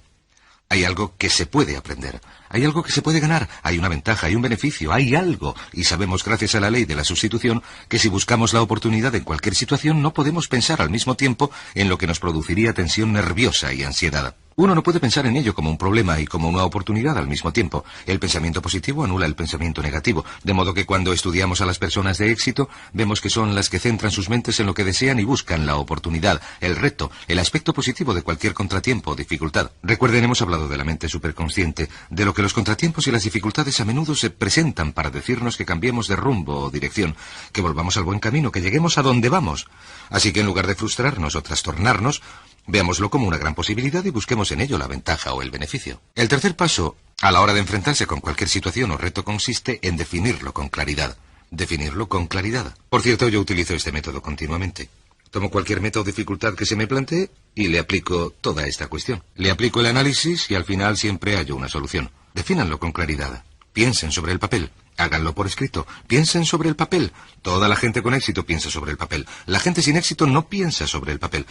Hay algo que se puede aprender, hay algo que se puede ganar, hay una ventaja, hay un beneficio, hay algo. Y sabemos, gracias a la ley de la sustitución, que si buscamos la oportunidad en cualquier situación, no podemos pensar al mismo tiempo en lo que nos produciría tensión nerviosa y ansiedad. Uno no puede pensar en ello como un problema y como una oportunidad al mismo tiempo. El pensamiento positivo anula el pensamiento negativo, de modo que cuando estudiamos a las personas de éxito, vemos que son las que centran sus mentes en lo que desean y buscan la oportunidad, el reto, el aspecto positivo de cualquier contratiempo o dificultad. Recuerden, hemos hablado de la mente superconsciente, de lo que los contratiempos y las dificultades a menudo se presentan para decirnos que cambiemos de rumbo o dirección, que volvamos al buen camino, que lleguemos a donde vamos. Así que en lugar de frustrarnos o trastornarnos, veámoslo como una gran posibilidad y busquemos en ello la ventaja o el beneficio. El tercer paso, a la hora de enfrentarse con cualquier situación o reto, consiste en definirlo con claridad. Definirlo con claridad. Por cierto, yo utilizo este método continuamente. Tomo cualquier meta o dificultad que se me plantee y le aplico toda esta cuestión. Le aplico el análisis y al final siempre hallo una solución. Defínanlo con claridad. Piensen sobre el papel. Háganlo por escrito. Piensen sobre el papel. Toda la gente con éxito piensa sobre el papel. La gente sin éxito no piensa sobre el papel.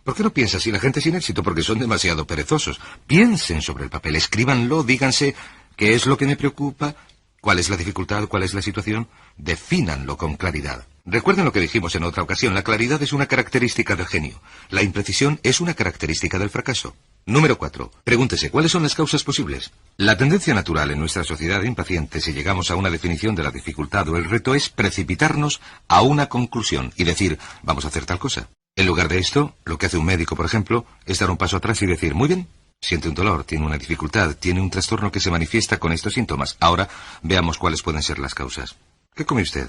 ¿Por qué no piensa así la gente sin éxito? Porque son demasiado perezosos. Piensen sobre el papel, escríbanlo, díganse qué es lo que me preocupa, cuál es la dificultad, cuál es la situación. Defínanlo con claridad. Recuerden lo que dijimos en otra ocasión, la claridad es una característica del genio. La imprecisión es una característica del fracaso. Número 4. Pregúntese, ¿cuáles son las causas posibles? La tendencia natural en nuestra sociedad impaciente, si llegamos a una definición de la dificultad o el reto, es precipitarnos a una conclusión y decir, vamos a hacer tal cosa. En lugar de esto, lo que hace un médico, por ejemplo, es dar un paso atrás y decir, muy bien, siente un dolor, tiene una dificultad, tiene un trastorno que se manifiesta con estos síntomas. Ahora, veamos cuáles pueden ser las causas. ¿Qué come usted?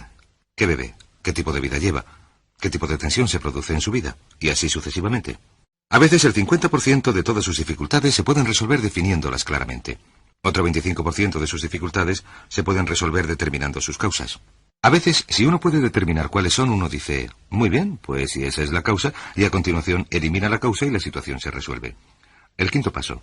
¿Qué bebe? ¿Qué tipo de vida lleva? ¿Qué tipo de tensión se produce en su vida? Y así sucesivamente. A veces el 50% de todas sus dificultades se pueden resolver definiéndolas claramente. Otro 25% de sus dificultades se pueden resolver determinando sus causas. A veces, si uno puede determinar cuáles son, uno dice, muy bien, pues si esa es la causa, y a continuación elimina la causa y la situación se resuelve. El quinto paso.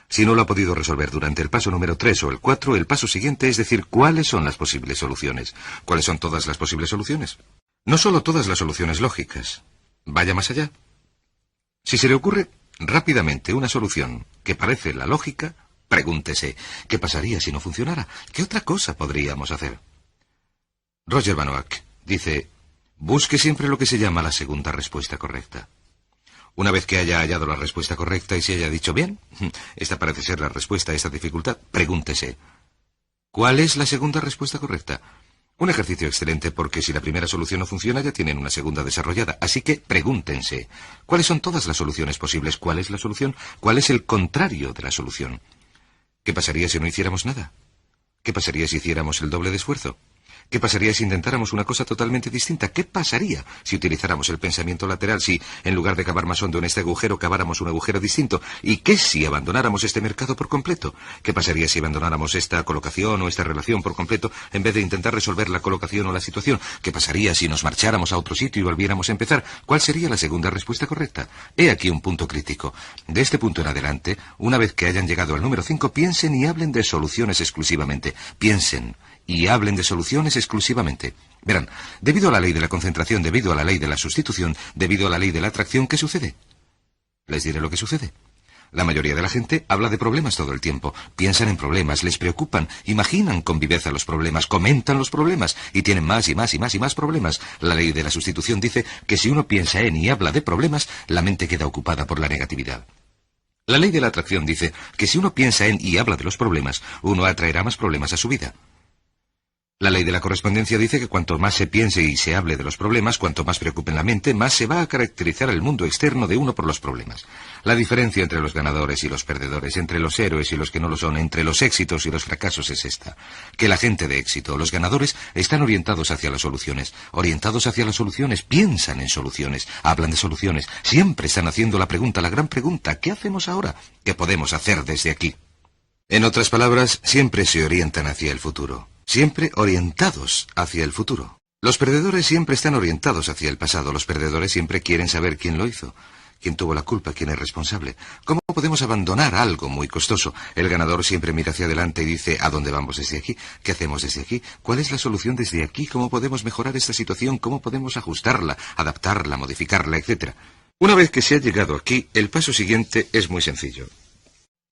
Si no lo ha podido resolver durante el paso número 3 o el 4, el paso siguiente es decir cuáles son las posibles soluciones. ¿Cuáles son todas las posibles soluciones? No solo todas las soluciones lógicas. Vaya más allá. Si se le ocurre rápidamente una solución que parece la lógica, pregúntese, ¿qué pasaría si no funcionara? ¿Qué otra cosa podríamos hacer? Roger Banoak dice, busque siempre lo que se llama la segunda respuesta correcta. Una vez que haya hallado la respuesta correcta y se haya dicho, bien, esta parece ser la respuesta a esta dificultad, pregúntese, ¿cuál es la segunda respuesta correcta? Un ejercicio excelente porque si la primera solución no funciona ya tienen una segunda desarrollada. Así que pregúntense, ¿cuáles son todas las soluciones posibles? ¿Cuál es la solución? ¿Cuál es el contrario de la solución? ¿Qué pasaría si no hiciéramos nada? ¿Qué pasaría si hiciéramos el doble de esfuerzo? ¿Qué pasaría si intentáramos una cosa totalmente distinta? ¿Qué pasaría si utilizáramos el pensamiento lateral, si en lugar de cavar más hondo en este agujero, caváramos un agujero distinto? ¿Y qué si abandonáramos este mercado por completo? ¿Qué pasaría si abandonáramos esta colocación o esta relación por completo en vez de intentar resolver la colocación o la situación? ¿Qué pasaría si nos marcháramos a otro sitio y volviéramos a empezar? ¿Cuál sería la segunda respuesta correcta? He aquí un punto crítico. De este punto en adelante, una vez que hayan llegado al número 5, piensen y hablen de soluciones exclusivamente. Piensen y hablen de soluciones exclusivamente. Verán, debido a la ley de la concentración, debido a la ley de la sustitución, debido a la ley de la atracción, ¿qué sucede? Les diré lo que sucede. La mayoría de la gente habla de problemas todo el tiempo. Piensan en problemas, les preocupan, imaginan con viveza los problemas, comentan los problemas y tienen más y más y más y más problemas. La ley de la sustitución dice que si uno piensa en y habla de problemas, la mente queda ocupada por la negatividad. La ley de la atracción dice que si uno piensa en y habla de los problemas, uno atraerá más problemas a su vida. La ley de la correspondencia dice que cuanto más se piense y se hable de los problemas, cuanto más preocupen la mente, más se va a caracterizar el mundo externo de uno por los problemas. La diferencia entre los ganadores y los perdedores, entre los héroes y los que no lo son, entre los éxitos y los fracasos es esta: que la gente de éxito, los ganadores, están orientados hacia las soluciones. Orientados hacia las soluciones, piensan en soluciones, hablan de soluciones, siempre están haciendo la pregunta, la gran pregunta: ¿qué hacemos ahora? ¿Qué podemos hacer desde aquí? En otras palabras, siempre se orientan hacia el futuro. Siempre orientados hacia el futuro. Los perdedores siempre están orientados hacia el pasado. Los perdedores siempre quieren saber quién lo hizo, quién tuvo la culpa, quién es responsable. ¿Cómo podemos abandonar algo muy costoso? El ganador siempre mira hacia adelante y dice, ¿a dónde vamos desde aquí? ¿Qué hacemos desde aquí? ¿Cuál es la solución desde aquí? ¿Cómo podemos mejorar esta situación? ¿Cómo podemos ajustarla, adaptarla, modificarla, etcétera? Una vez que se ha llegado aquí, el paso siguiente es muy sencillo.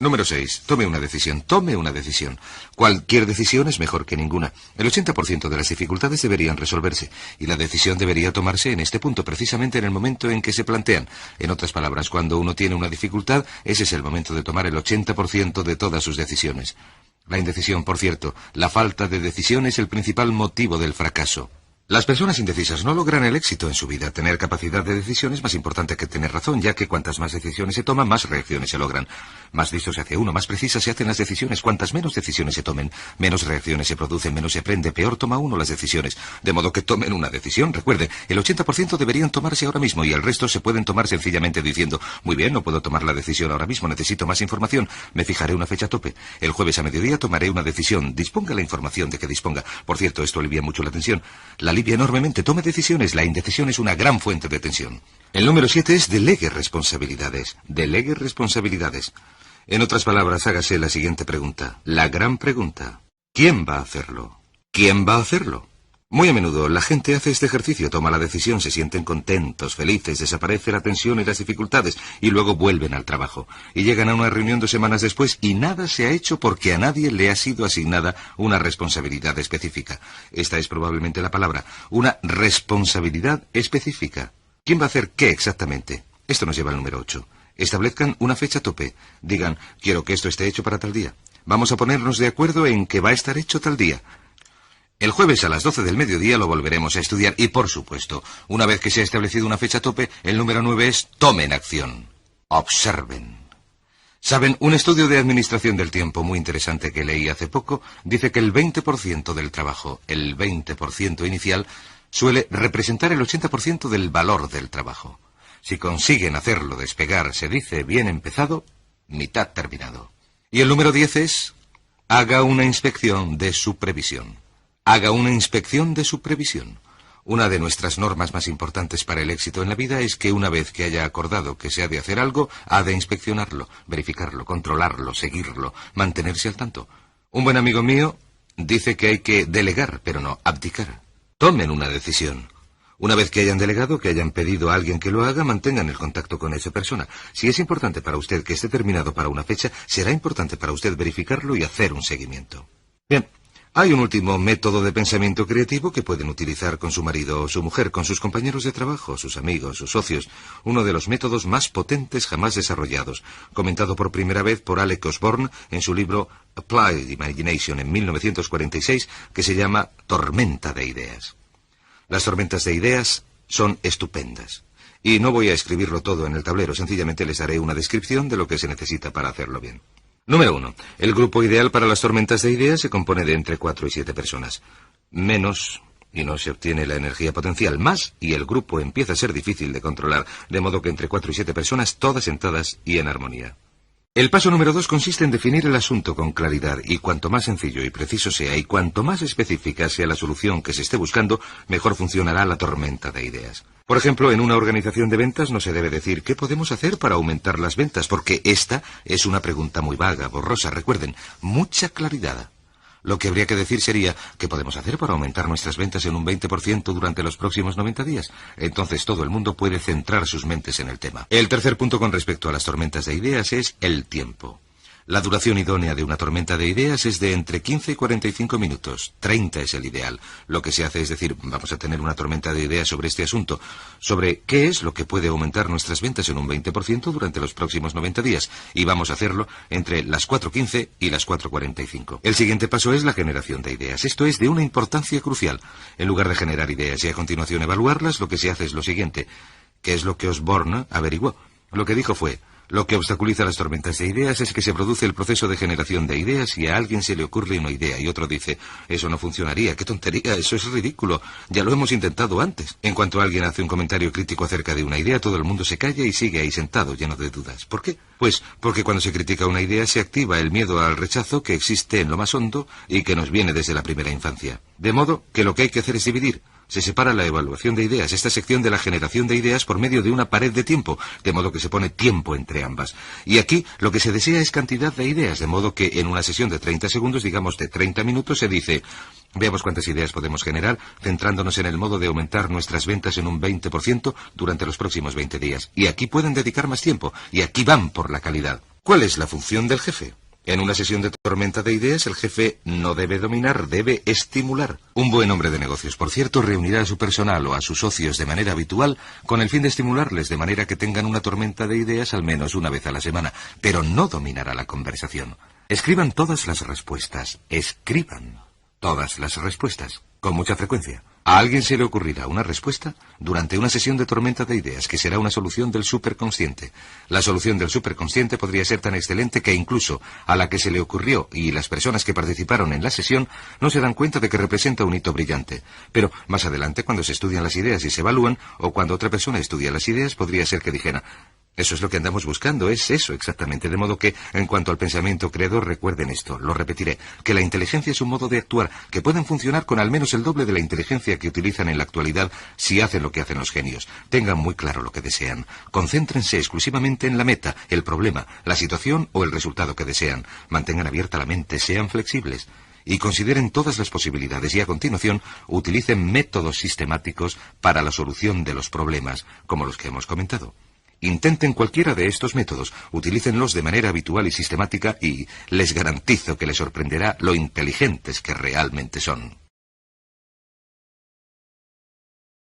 Número 6. Tome una decisión. Tome una decisión. Cualquier decisión es mejor que ninguna. El 80% de las dificultades deberían resolverse, y la decisión debería tomarse en este punto, precisamente en el momento en que se plantean. En otras palabras, cuando uno tiene una dificultad, ese es el momento de tomar el 80% de todas sus decisiones. La indecisión, por cierto, la falta de decisión es el principal motivo del fracaso. Las personas indecisas no logran el éxito en su vida. Tener capacidad de decisión es más importante que tener razón, ya que cuantas más decisiones se toman, más reacciones se logran. Más listo se hace uno, más precisas se hacen las decisiones. Cuantas menos decisiones se tomen, menos reacciones se producen, menos se aprende, peor toma uno las decisiones. De modo que tomen una decisión. Recuerde, el 80% deberían tomarse ahora mismo y el resto se pueden tomar sencillamente diciendo: muy bien, no puedo tomar la decisión ahora mismo, necesito más información. Me fijaré una fecha tope. El jueves a mediodía tomaré una decisión. Disponga la información de que disponga. Por cierto, esto alivia mucho la tensión. La alivia enormemente. Tome decisiones. La indecisión es una gran fuente de tensión. El número 7 es delegue responsabilidades. Delegue responsabilidades. En otras palabras, hágase la siguiente pregunta. La gran pregunta. ¿Quién va a hacerlo? ¿Quién va a hacerlo? Muy a menudo la gente hace este ejercicio, toma la decisión, se sienten contentos, felices, desaparece la tensión y las dificultades, y luego vuelven al trabajo. Y llegan a una reunión 2 semanas después y nada se ha hecho porque a nadie le ha sido asignada una responsabilidad específica. Esta es probablemente la palabra, una responsabilidad específica. ¿Quién va a hacer qué exactamente? Esto nos lleva al número 8. Establezcan una fecha tope. Digan: quiero que esto esté hecho para tal día. Vamos a ponernos de acuerdo en que va a estar hecho tal día. El jueves a las 12 del mediodía lo volveremos a estudiar y, por supuesto, una vez que se ha establecido una fecha tope, el número 9 es: tomen acción. Observen. Saben, un estudio de administración del tiempo muy interesante que leí hace poco dice que el 20% del trabajo, el 20% inicial, suele representar el 80% del valor del trabajo. Si consiguen hacerlo despegar, se dice bien empezado, mitad terminado. Y el número 10 es: haga una inspección de su previsión. Haga una inspección de su previsión. Una de nuestras normas más importantes para el éxito en la vida es que una vez que haya acordado que se ha de hacer algo, ha de inspeccionarlo, verificarlo, controlarlo, seguirlo, mantenerse al tanto. Un buen amigo mío dice que hay que delegar, pero no abdicar. Tomen una decisión. Una vez que hayan delegado, que hayan pedido a alguien que lo haga, mantengan el contacto con esa persona. Si es importante para usted que esté terminado para una fecha, será importante para usted verificarlo y hacer un seguimiento. Bien. Hay un último método de pensamiento creativo que pueden utilizar con su marido o su mujer, con sus compañeros de trabajo, sus amigos, sus socios. Uno de los métodos más potentes jamás desarrollados, comentado por primera vez por Alec Osborne en su libro Applied Imagination en 1946, que se llama Tormenta de Ideas. Las tormentas de ideas son estupendas. Y no voy a escribirlo todo en el tablero, sencillamente les daré una descripción de lo que se necesita para hacerlo bien. Número 1. El grupo ideal para las tormentas de ideas se compone de entre 4 y 7 personas. Menos, y no se obtiene la energía potencial. Más, y el grupo empieza a ser difícil de controlar, de modo que entre 4 y 7 personas, todas sentadas y en armonía. El paso número 2 consiste en definir el asunto con claridad, y cuanto más sencillo y preciso sea, y cuanto más específica sea la solución que se esté buscando, mejor funcionará la tormenta de ideas. Por ejemplo, en una organización de ventas no se debe decir ¿qué podemos hacer para aumentar las ventas? Porque esta es una pregunta muy vaga, borrosa. Recuerden, mucha claridad. Lo que habría que decir sería ¿qué podemos hacer para aumentar nuestras ventas en un 20% durante los próximos 90 días? Entonces todo el mundo puede centrar sus mentes en el tema. El tercer punto con respecto a las tormentas de ideas es el tiempo. La duración idónea de una tormenta de ideas es de entre 15 y 45 minutos. 30 es el ideal. Lo que se hace es decir, vamos a tener una tormenta de ideas sobre este asunto, sobre qué es lo que puede aumentar nuestras ventas en un 20% durante los próximos 90 días, y vamos a hacerlo entre las 4:15 y las 4:45. El siguiente paso es la generación de ideas. Esto es de una importancia crucial. En lugar de generar ideas y a continuación evaluarlas, lo que se hace es lo siguiente. ¿Qué es lo que Osborne averiguó? Lo que dijo fue: lo que obstaculiza las tormentas de ideas es que se produce el proceso de generación de ideas y a alguien se le ocurre una idea y otro dice, eso no funcionaría, qué tontería, eso es ridículo, ya lo hemos intentado antes. En cuanto alguien hace un comentario crítico acerca de una idea, todo el mundo se calla y sigue ahí sentado, lleno de dudas. ¿Por qué? Pues porque cuando se critica una idea se activa el miedo al rechazo que existe en lo más hondo y que nos viene desde la primera infancia. De modo que lo que hay que hacer es dividir. Se separa la evaluación de ideas, esta sección de la generación de ideas, por medio de una pared de tiempo, de modo que se pone tiempo entre ambas. Y aquí lo que se desea es cantidad de ideas, de modo que en una sesión de 30 segundos, digamos de 30 minutos, se dice, veamos cuántas ideas podemos generar, centrándonos en el modo de aumentar nuestras ventas en un 20% durante los próximos 20 días. Y aquí pueden dedicar más tiempo, y aquí van por la calidad. ¿Cuál es la función del jefe? En una sesión de tormenta de ideas, el jefe no debe dominar, debe estimular. Un buen hombre de negocios, por cierto, reunirá a su personal o a sus socios de manera habitual con el fin de estimularles de manera que tengan una tormenta de ideas al menos una vez a la semana, pero no dominará la conversación. Escriban todas las respuestas. Escriban todas las respuestas, con mucha frecuencia. A alguien se le ocurrirá una respuesta durante una sesión de tormenta de ideas que será una solución del superconsciente. La solución del superconsciente podría ser tan excelente que incluso a la que se le ocurrió y las personas que participaron en la sesión no se dan cuenta de que representa un hito brillante. Pero más adelante, cuando se estudian las ideas y se evalúan, o cuando otra persona estudia las ideas, podría ser que dijera: eso es lo que andamos buscando, es eso exactamente. De modo que, en cuanto al pensamiento creador, recuerden esto, lo repetiré, que la inteligencia es un modo de actuar que pueden funcionar con al menos el doble de la inteligencia que utilizan en la actualidad si hacen lo que hacen los genios. Tengan muy claro lo que desean. Concéntrense exclusivamente en la meta, el problema, la situación o el resultado que desean. Mantengan abierta la mente, sean flexibles. Y consideren todas las posibilidades y a continuación utilicen métodos sistemáticos para la solución de los problemas, como los que hemos comentado. Intenten cualquiera de estos métodos, utilícenlos de manera habitual y sistemática y les garantizo que les sorprenderá lo inteligentes que realmente son.